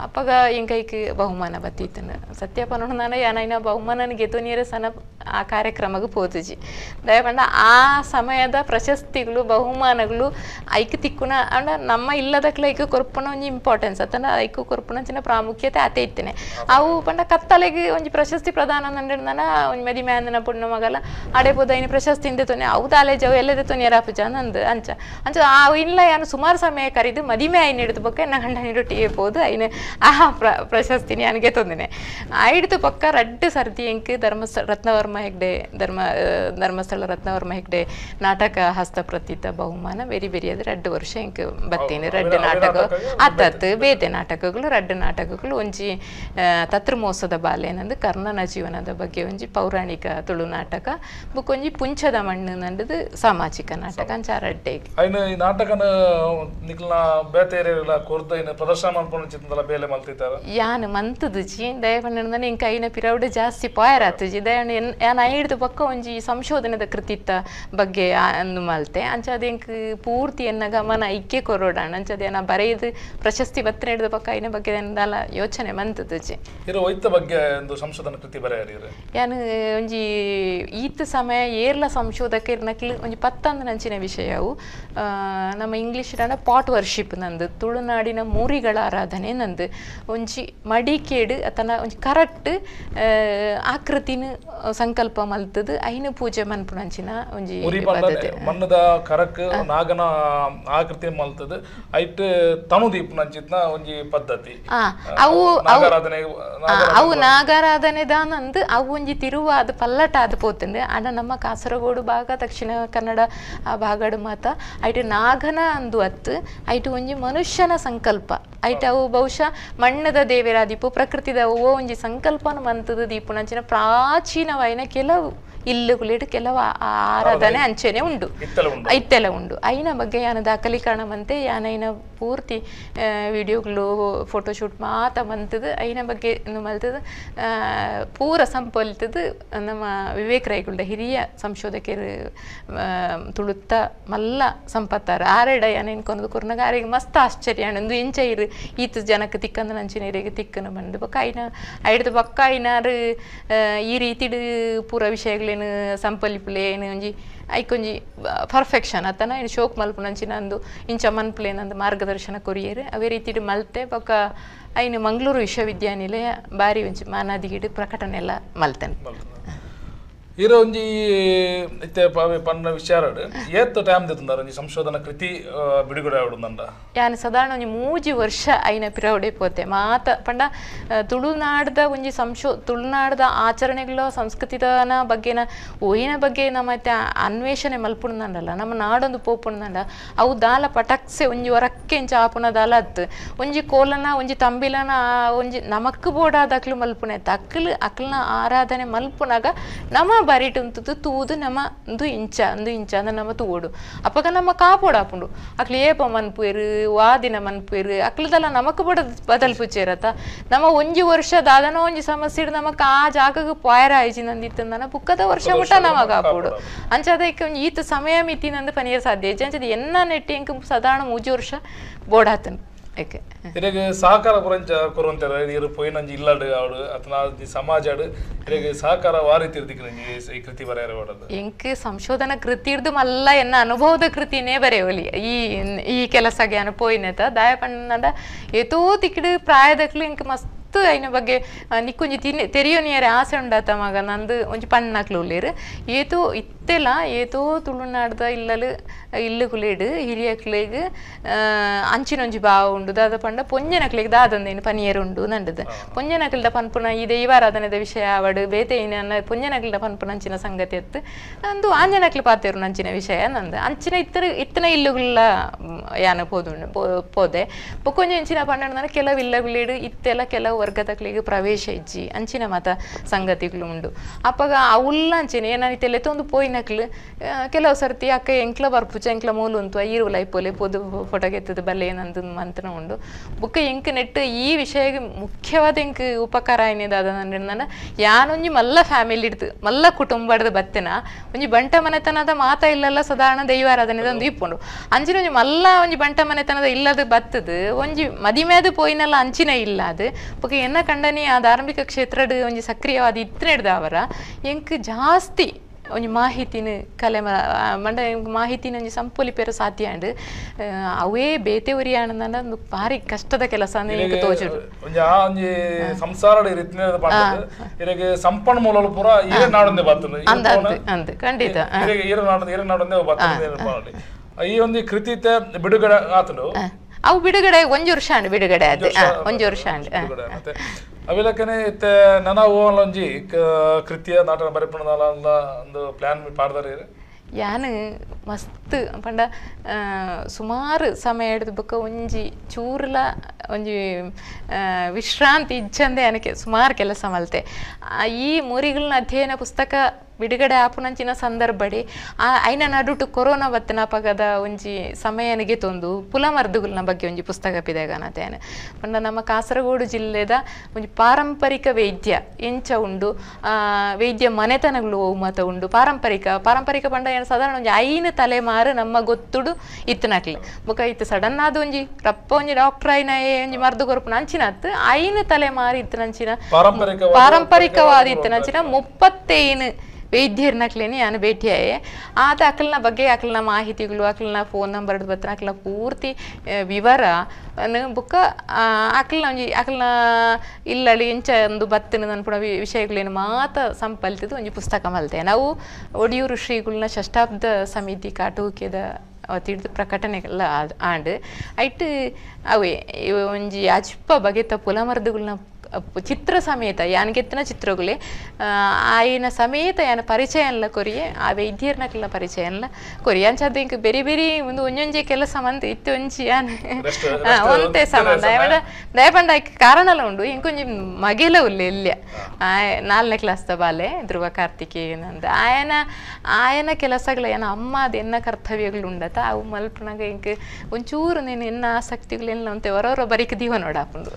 ಅಪ್ಪಗ ಇಂಕೈಕ್ ಬಹುಮಾನ ಬತ್ತಿತ್ತನು ಸತ್ಯ ಪನ್ನೋಣ ನಾನು ಯಾನೈನ ಬಹುಮಾನ ಗೆತೋನಿಯರ ಸನ ಆ ಕಾರ್ಯಕ್ರಮಕ್ಕೆ ಪೋತುಜಿ ದಯಪಂಡ ಆ ಸಮಯದ ಪ್ರಶಸ್ತಿಗಳು ಬಹುಮಾನಗಳು ಐಕ್ ತಿಕ್ಕುನ ಅಂಡ ನಮ್ಮ ಇಲ್ಲದಕ್ಲ ಐಕ್ ಕೊರ್ಪುನ ಒಂಜಿ ಇಂಪಾರ್ಟೆನ್ಸ್ ಅತನ ಐಕ್ ಕೊರ್ಪುನಂಚಿನ ಪ್ರಾಮುಖ್ಯತೆ ಆತೆ ಇತ್ತೇನೆ ಅವು ಪಂಡ ಕತ್ತಲೆಗೆ ಒಂಜಿ ಪ್ರಶಸ್ತಿ ಪ್ರದಾನ ನಂಡಿನ ಒಂಜಿ ಮದಿ ಮ್ಯಾಂದನ ಪುಣ್ಣ ಮಗಲ ಅಡೆ ಪೋದ ಐನ ಪ್ರಶಸ್ತಿ ಇಂದೆತೋನೆ ಅವು ತಾಲೇಜವು ಎಲ್ಲದ ತೊನಿಯರಾಪುಜ ನಂದು ಅಂಚ ಆ ಇಲ್ಲ ಯಾನು ಸುಮಾರು ಸಮಯ ಕರೀದು ಮದಿಮೆ ಐನ್ ಹಿಡಿದು ಪಕ್ಕ ಎನ್ನ ಗಂಡ ಹಿಡಿದು ಏಪೋದು ಐನ ಆ ಪ್ರಶಸ್ತಿನಿ ನನಗೆ ತೊಂದಿನೆ ಹಿಡಿದು ಪಕ್ಕ ರಡ್ಡು ಸರ್ದಿ ಎಂಕ್ ರತ್ನವರ್ಮ ಹೆಗ್ಡೆ ಧರ್ಮಸ್ಥಳ ರತ್ನವರ್ಮ ಹೆಗ್ಡೆ ನಾಟಕ ಹಸ್ತಪ್ರತಿತ ಬಹುಮಾನ ಬೇರೆ ಬೇರೆ ಅದು 2 ವರ್ಷ ಎಂಕ್ ಬತ್ತೇನೆ ರಡ್ಡು ನಾಟಕ ಅತ್ತತ್ತು ಬೇತೆ ನಾಟಕಗಳು ರಡ್ಡು ನಾಟಕಗಳು ಒಂಜಿ ತತ್ರುಮೋಸದ ಬಾಲೆನಂದು ಕರ್ಣನ ಜೀವನದ ಬಗ್ಗೆ ಒಂಜಿ ಪೌರಾಣಿಕ ತುಳು ನಾಟಕ ಬುಕ್ಕೊಂಜಿ ಪುಂಚದ ಮಣ್ಣು ನಂದು ಸಾಮಾಜಿಕ ನಾಟಕ ಅಂಚಾರಡ್ಡೆ ಐನ ಈ ನಾಟಕನ ನಿಕ್ಲ ಬೇತೆರೆಲ ಕೊರ್ದ ಐನ ಪ್ರದರ್ಶನ ಮಾಡ್ಕೊಂಡು ಚಿತ್ತದಲ್ಲ ಬೇಲೆ ಮಲ್ತಿತಾರ ಯಾನ್ ಮಂತದುಜಿ ದಯಪಂಡ ಇಂಕ ಐನ ಪಿರೌಡ್ ಜಾಸ್ತಿ ಪಾಯರಾತುಜಿ ದಯಣ ಯಾನ್ ಐಡ್ದು ಪಕ್ಕ ಒಂಜಿ ಸಂಶೋಧನದ ಕೃತಿತ್ತ ಬಗ್ಗೆ ಅಂದು ಮಲ್ತೆ ಅಂಚಾದ ಇಂಕ್ ಪೂರ್ತಿ ಎನ್ನ ಗಮನ ಐಕ್ಯ ಕೊರೋಡಾಣ ಅಂಚಾದ ಯಾನ ಬರೆಯದು ಪ್ರಶಸ್ತಿ ಬತ್ತನೆ ಹಿಡಿದ ಪಕ್ಕ ಐನ ಬಗ್ಗೆ ಎಂದಲ್ಲ ಯೋಚನೆ ಮಂತದುಜಿ ಇರೋ ಒಯ್ತ ಬಗ್ಗೆ ಒಂದು ಸಂಶೋಧನಾ ಕೃತಿ ಬರೆಯಾರಿ ಯಾನ್ ಒಂಜಿ ಈತ ಸಮಯ ಏರ್ಲ ಸಂಶೋಧಕ ಇರ್ನಕ್ಲಿ ಒಂಜಿ 10 ನಂಚಿನ ವಿಷಯವು ನಮ್ಮ ಇಂಗ್ಲಿಷ್ ಪಾಟ್ ವರ್ಷಿಪ್ ನಂದು ತುಳುನಾಡಿನ ಮೂರಿಗಳ ಆರಾಧನೆ ನಂದು ಒಂಜಿ ಮಡಿಕೇಡು ಅತನ ಒಂಜಿ ಕರೆಕ್ಟ್ ಆಕೃತಿನ ಸಂಕಲ್ಪ ಮಲ್ತದು ಐನು ಪೂಜೆ ಮನ್ಪುನಂಚಿನ ಒಂಜಿ ಪದ್ಧತಿ ಮಣ್ಣದ ಕರಕ್ ನಾಗನ ಆಕೃತಿ ಮಲ್ತದು ಐಟ್ ತನುದೀಪ್ನಂಚಿನ ಒಂಜಿ ಪದ್ಧತಿ ಅವು ಅವು ನಾಗಾರಾಧನೆ ದಾನಂದು ಅವು ಒಂಜಿ ತಿರುವಾದ ಪಲ್ಲಟ ಆದ ಪೋತಂದೆ ಅಡ ನಮ್ಮ ಕಾಸರಗೋಡು ಭಾಗ ದಕ್ಷಿಣ ಕನ್ನಡ ಆ ಭಾಗಡು ಮಾತ ಐಟು ನಾಗನ ಅಂದು ಅತ್ತು ಐಟು ಒಂಜಿ ಮನುಷ್ಯನ ಸಂಕಲ್ಪ ಐಟು ಅವು ಬಹುಶಃ ಮಣ್ಣದ ದೇವರಾದಿಪ್ಪು ಪ್ರಕೃತಿದ ಓ ಒಂಜಿ ಸಂಕಲ್ಪನ ಮಂತದ ದೀಪುನಂಚಿನ ಪ್ರಾಚೀನವಾಯಿನ ಕೆಲವು ಇಲ್ಲುಗಳಿಡು ಕೆಲವು ಆರಾಧನೆ ಅಂಚೆನೆ ಉಂಡು ಐತೆಲ್ಲ ಉಂಡು ಐನ ಬಗ್ಗೆ ಯಾನ ದಾಖಲೀಕರಣ ಮಂತೆ ಯಾನೈನ ಪೂರ್ತಿ ವಿಡಿಯೋಗಳು ಫೋಟೋಶೂಟ್ ಮಾತ ಮಂತದು ಐನ ಬಗ್ಗೆ ಮಲ್ತದು ಪೂರ ಸಂಪಲ್ತದು ನಮ್ಮ ವಿವೇಕ್ ರೈಗುಳ್ದ ಹಿರಿಯ ಸಂಶೋಧಕರು ತುಳುತ್ತ ಮಲ್ಲ ಸಂಪತ್ತಾರ ಆರೆಡ ಯಾನ ಇನ್ಕೊಂದು ಕುರ್ನಾಗ ಆರಿಗೆ ಮಸ್ತ್ ಆಶ್ಚರ್ಯ ಒಂದು ಇಂಚ ಇರು ಈತ ಜನಕ್ಕೆ ತಿಕ್ಕಂದು ನಂಚಿನರಿಗೆ ತಿಕ್ಕನು ಬಂದು ಬಕ್ಕ ಐನ ಐಡ್ದು ಬಕ್ಕ ಐನಾರು ಈ ರೀತಿ ಪೂರ ವಿಷಯಗಳೇನು ಸಂಪಲಿಪ್ಲೆ ಏನು ಒಂಜಿ ಐಕೊಂಜಿ ಪರ್ಫೆಕ್ಷನ್ ಅತನ ಏನು ಶೋಕ್ ಮಲ್ಪುನಂಚಿನ ಅಂದು ಇಂಚ ಮನ್ಪ್ಲೆ ನಂದು ಮಾರ್ಗದರ್ಶನ ಕೊರಿಯರು ಅವೇ ರೀತಿ ಮಲ್ತೆ ಬೊಕ್ಕ ಐನು ಮಂಗಳೂರು ವಿಶ್ವವಿದ್ಯಾನಿಲಯ ಬಾರಿ ಒಂಚಿ ಮಾನಾದಿಗಿಡು ಪ್ರಕಟಣೆ ಎಲ್ಲ ಮಲ್ತೇನೆ ಇರೋ ಒಂಜಿ ಇತ್ತೆ ಪನ್ನ ವಿಚಾರಡು ಏತ್ ಟೈಮ್ ದಿತ್ತಂದಾರ ಒಂಜಿ ಸಂಶೋಧನಾ ಕೃತಿ ಬಿಡುಗಡೆ ಆವಡುಂದಂಡ ಯಾನ್ ಸಾಧಾರಣ ಒಂಜಿ 3 ವರ್ಷ ಐನ ಪಿರವಡೆ ಪೋತೆ ಮಾತ ಪಂಡ ತುಳುನಾಡದ ಒಂಜಿ ತುಳುನಾಡದ ಆಚರಣೆಗಳ ಸಂಸ್ಕೃತಿದನ ಬಗ್ಗೆನ ಒಯ್ನ ಬಗ್ಗೆ ಮತ್ತೆ ಅನ್ವೇಷಣೆ ಮಲ್ಪುಂಡಲ್ಲ ನಮ್ಮ ನಾಡೊಂದು ಪೋಪುಂಡಂಡ ಅವು ದಾಲ ಪಟಕ್ಸೆ ಒಂಜಿ ಹೊರಕ್ಕೆ ಇಂಚ ಆಪುನ ದಾಲ ಅತ್ತು ಒಂಜಿ ಕೋಲನ ಒಂಜಿ ತಂಬಿಲನ ಒಂಜಿ ನಮಕ್ ಬೋಡಾದ ಅಕ್ಲು ಮಲ್ಪುನೆ ಅಕ್ಲನ ಆರಾಧನೆ ಮಲ್ಪುನಾಗ ನಮ್ಮ ಬರಿಟ್ ಉಂತದ್ದು ತೂದು ನಮ್ಮ ಇಂಚ ಅಂದ್ರೆ ನಮ್ಮ ತೂಡು ಅಪ್ಪಗ ನಮ್ಮ ಕಾಪೋಡಾಪುಂಡು ಅಕ್ಲು ಏಪ ಮನ್ಪುಯರು ವಾದಿನ ಮನ್ಪುಯರು ಅಕ್ಲದಲ್ಲ ನಮಕ್ ಬಡ ಬದಲ್ಪುಚೇರತ್ತ ನಮ್ಮ ಒಂಜಿ ವರ್ಷ ದಾದನ ಒಂಜಿ ಸಮಸ್ಯೆ ಇಡ್ ನಮಕ್ ಆ ಜಾಗಕ್ಕೆ ಪಾಯರ ಆಯ್ಜಿ ನಂದಿತ್ತಂದನ ಬುಕ್ಕದ ವರ್ಷ ಮುಟ್ಟ ನಮಗ ಕಾಪೋಡು ಅಂಚದ ಒಂಜಿ ಈತ ಸಮಯ ಮಿತಿ ನಂದು ಪನಿಯರ್ ಸಾಧ್ಯ ಅಂಚದ ಎನ್ನ ನೆಟ್ಟಿ ಎಂಕ್ ಸಾಧಾರಣ 3 ವರ್ಷ ಬೋಡಾತನ್ ಇರೆಗೆ ಸಹಕಾರ ಪುರಂಚ ಕೊರುವಂತರ ಇರು ಪೋಯಿನಂಜಿ ಇಲ್ಲಡು ಅವಡು ಅತನ ಸಮಾಜಡು ಇರೆಗೆ ಸಹಕಾರ ವಾರಿತಿ ಇರ್ದಿಕ್ಕಂಜಿ ಈ ಕೃತಿ ಬರೆಯರೆ ಓಡದು ಎಂಕ್ ಸಂಶೋಧನಾ ಕೃತಿ ಇರ್ದು ಮಲ್ಲ ಎನ್ನ ಅನುಭವದ ಕೃತಿನೇ ಬರೆಯೋಲಿ ಈ ಕೆಲಸಗೆ ಅನುಪೋಯಿನತ ದಾಯ ಪಣ್ಣದ ಏತೋ ತಿಕ್ಕಿಡು ಪ್ರಾಯದಕ್ಲು ಎಂಕ್ ಮಸ್ತ್ ಐನ ಬಗ್ಗೆ ನಿಕ್ಕೊಂಜಿ ತೆರಿಯೋನಿಯರೆ ಆಸೆ ಉಂಡಾತ ಮಗ ನಂದು ಒಂಜಿ ಪಣ್ಣಕ್ಲು ಉಳ್ಳೇರು ಏತೋ ತುಳುನಾಡ್ದ ಇಲ್ಲು ಕುಲೇಡು ಹಿರಿಯಕ್ಲೆಗ್ ಅಂಚಿನೊಂಜಿ ಬಾವ ಉಂಡು ದಾದ ಪಂಡ ಪೊಂಜನಕ್ಲೆಗ್ ದಾದಂದೇನು ಪನಿಯರು ಉಂಡು ನಂಡದು ಪೊಂಜನಕ್ಲಿದ ಪನ್ಪುನ ಈ ದೈವಾರಾಧನೆದ ವಿಷಯ ಅವಡು ಬೇತೆಯಿನ ಪೊಂಜನಕ್ಲಿದ ಪನ್ಪುನ ಅಂಚಿನ ಸಂಗತಿ ಎತ್ತು ನಂದು ಆಂಜನಕ್ಲು ಪಾತೆರು ನಂಚಿನ ವಿಷಯ ನಂದು ಅಂಚಿನ ಇತ್ತನ ಇಲ್ಲುಗುಲ್ಲ ಯಾನ ಪೋದೆ ಪೊಕ್ಕೊಂಜ ಇಂಚಿನ ಪಂಡ ಕೆಲವು ಇಲ್ಲಗುಲೇಡು ಇತ್ತೆಲ್ಲ ಕೆಲವು ವರ್ಗದಕ್ಲಿಗೆ ಪ್ರವೇಶ ಇಜ್ಜಿ ಅಂಚಿನ ಮತ ಸಂಗತಿಗಳು ಉಂಡು ಅಪ್ಪಗ ಅವುಲ್ಲ ಅಂಚಿನ ಏನಾಯ್ತೆಲ್ಲ ತೊಂದು ಪೋಯಿನಕ್ಲು ಕೆಲವು ಸರ್ತಿ ಅಕ್ಕ ಎಂಕ್ಲ ಬರ್ಪುಚ ಎಂಕ್ಲ ಮೂಲು ಉಂಟು ಈರುವಲ ಇಪ್ಪೋಲೆ ಪೊದು ಫೋಟೋಗೆತ್ತದ ಬಲ್ಲೆ ಏನಂದು ಮಂತನ ಉಂಡು ಬುಕ್ಕ ಎಂಕ್ ನೆಟ್ಟು ಈ ವಿಷಯಕ್ಕೆ ಮುಖ್ಯವಾದ ಎಂಕ್ ಉಪಕಾರ ಏನಿದಾದ ನನ್ನ ಯಾನೊಂಜಿ ಮಲ್ಲ ಫ್ಯಾಮಿಲಿ ಇಡ್ತು ಮಲ್ಲ ಕುಟುಂಬದ ಬತ್ತೆನ ಒಂಜಿ ಬಂಟ ಮನೆತನದ ಮಾತ ಇಲ್ಲಲ್ಲ ಸಾಧಾರಣ ದೈವಾರಾಧನೆದ ಒಂದು ಇಪ್ಪುಂಡು ಅಂಚಿನ ಒಂಜಿ ಮಲ್ಲ ಒಂಜಿ ಬಂಟ ಮನೆತನದ ಇಲ್ಲದ ಬತ್ತದು ಒಂಜಿ ಮದಿಮೇದು ಪೋಯಿನಲ್ಲ ಅಂಚಿನ ಇಲ್ಲ ಅದು ಬುಕ್ಕ ಎನ್ನ ಕಂಡನಿ ಆ ಧಾರ್ಮಿಕ ಕ್ಷೇತ್ರದ ಒಂಜಿ ಸಕ್ರಿಯವಾದ ಇತ್ತನೆಡ್ದ ಅವರ ಎಂಕ್ ಜಾಸ್ತಿ ಒಂಜಿ ಮಾಹಿತಿನ ಕಲೆ ಮಂಡ ಮಾಹಿತಿನ ಒಂಜಿ ಸಂಪೊಲಿಪೇರ ಸಾಧ್ಯ ಅಂಡ್ ಅವೇ ಬೇತೆ ಉರಿಯಾಣ ಭಾರಿ ಕಷ್ಟದ ಕೆಲಸ ಅಂದ್ರೆ ತೋಜುಡು ಒಂಜಿ ಸಂಸಾರ ಇರೆಗೆ ಸಂಪನ್ಮೂಲಲು ಪೂರ ಈರನಾಡೊಂದೆ ಬರ್ತದೆ ಅಂದ್ ಖಂಡಿತ ಈರನಾಡೊಂದೆ ಬರ್ತದೆ ಈ ಒಂದು ಕೃತಿ ಬಿಡುಗಡೆ ಆತನು ಅವು ಬಿಡುಗಡೆ ಒಂಜಿ ವರ್ಷ ಅಂಡ್ ಬಿಡುಗಡೆ ಆಯ್ತು ಒಂಜಿ ವರ್ಷ ಅಂಡ್ ಅವಿಲಕ್ಕನೆ ಇತ್ತೆ ನನ್ನ ಒಂಜಿ ಕೃತಿಯ ನಾಟಕ ಬರೆಪುಣದ ಒಂದು ಪ್ಲಾನ್ ಪಾಡ್ದಾರೆ ಯಾನು ಮಸ್ತ್ ಪಂಡ ಸುಮಾರು ಸಮಯ ಹಿಡಿದು ಬುಕ್ಕ ಒಂಜಿ ಚೂರ್ಲ ಒಂಜಿ ವಿಶ್ರಾಂತಿ ಇಜ್ಜಂದೆ ನನಗೆ ಸುಮಾರು ಕೆಲಸ ಮಲ್ತೆ ಈ ಮುರಿಗಳನ್ನ ಅಧ್ಯಯನ ಪುಸ್ತಕ ಬಿಡುಗಡೆ ಆಪುನಂಚಿನ ಸಂದರ್ಭಡಿ ಐನ ನಡುಟು ಕೊರೋನಾ ಬತ್ತಿನ ಪಗದ ಒಂಜಿ ಸಮಯನಿಗೆ ತೊಂದು ಪುಲಮರ್ದುಗುಲ್ನ ಬಗ್ಗೆ ಒಂಜಿ ಪುಸ್ತಕ ಪಿದೆಗನತೇನೆ ಪಂಡ ನಮ್ಮ ಕಾಸರಗೋಡು ಜಿಲ್ಲೆದ ಒಂಜಿ ಪಾರಂಪರಿಕ ವೈದ್ಯ ಎಂಚ ಉಂಡು ವೈದ್ಯ ಮನೆತನಗಳು ಮತ ಉಂಡು ಪಾರಂಪರಿಕ ಪಂಡ ಏನು ಸಾಧಾರಣ ಒಂಜಿ ಐನ ತಲೆಮಾರು ನಮ್ಮ ಗೊತ್ತುಡು ಇತ್ತನಕ್ಲಿ ಬೊಕ ಇತ್ತು ಸಡನ್ ಆದ ಒಂಜಿ ರಪ್ಪ ಒಂಜಿ ಡಾಕ್ಟರ್ ಐನ ಒಂಜಿ ಮರ್ದು ಕೊರಪು ನಂಚಿನತ್ತು ಐನ ತಲೆಮಾರು ಇತ್ತನಂಚಿನ ಪಾರಂಪರಿಕವಾದ ಇತ್ತನಂಚಿನ 35 ವೈದ್ಯರ್ನಕ್ಲೇನೆ ನಾನು ಭೇಟಿಯಾಯೆ ಆತ ಅಕ್ಲನ ಬಗ್ಗೆ ಅಕ್ಲನ ಮಾಹಿತಿಗಳು ಅಕ್ಲನ ಫೋನ್ ನಂಬರ್ ಬತ್ತ ಅಕ್ಲನ ಪೂರ್ತಿ ವಿವರ ಬುಕ್ಕ ಅಕ್ಲನ ಇಲ್ಲಳಿ ಇಂಚ ಒಂದು ಬತ್ತನ ನನ್ನ ಪುಣ ವಿಷಯಗಳೇನು ಮಾತ ಸಂಪಲ್ತಿದ್ದು ಒಂಜಿ ಪುಸ್ತಕ ಮಲ್ತೆ ನಾವು ಒಡಿಯೂರು ಶ್ರೀಗಳನ್ನ ಷಷ್ಠಾಬ್ದ ಸಮಿತಿ ಕಾಟುಕೆದ ತಿಡ್ದು ಪ್ರಕಟಣೆಗೆಲ್ಲ ಆಂಡ್ ಐಟ್ ಅವೇ ಒಂಜಿ ಅಜ್ಪ ಬಗೆತ ಪುಲಮರ್ದುಗಳನ್ನ ಚಿತ್ರ ಸಮೇತ ಯಾನಿಗೆತ್ತಿನ ಚಿತ್ರಗಳೇ ಆಯ್ನ ಸಮೇತ ಯಾನ ಪರಿಚಯ ಎಲ್ಲ ಕೊರಿಯೆ ಆ ವೈದ್ಯರ್ನಕ್ಲ ಪರಿಚಯ ಎಲ್ಲ ಕೊರಿಯೆ ಅಂಚದ ಇಂಕ ಬೇರೆ ಬೇರೆ ಒಂದು ಒಂಜೊಂಜಿ ಕೆಲಸ ಮಂತ್ ಇತ್ತು ಒಂಜಿ ಯಾನ್ ಒಂತೆ ಸಂಬಂಧ ದಯಪಂಡ ಕಾರಣಲ ಉಂಡು ಇಂಕೊಂಜಿ ಮಗೆಲ ಉಲ್ಲೆ ಇಲ್ಯ 4ನೇ ಕ್ಲಾಸ್ದ ಬಾಲೆ ಧ್ರುವ ಕಾರ್ತಿಕೇಯನಂದ ಆಯನ ಕೆಲಸಗಳ ಏನ ಅಮ್ಮ ಅದು ಎನ್ನ ಕರ್ತವ್ಯಗಳು ಉಂಡತ ಅವು ಮಲ್ಪನಾಗ ಇಂಕ ಒಂಚೂರು ನೀನು ಎನ್ನ ಆಸಕ್ತಿಗಳೆಲ್ಲ ಅಂತೆ ಹೊರವರ ಬರೀಕ್ ದೀವ ನೋಡಾಪುಂಡು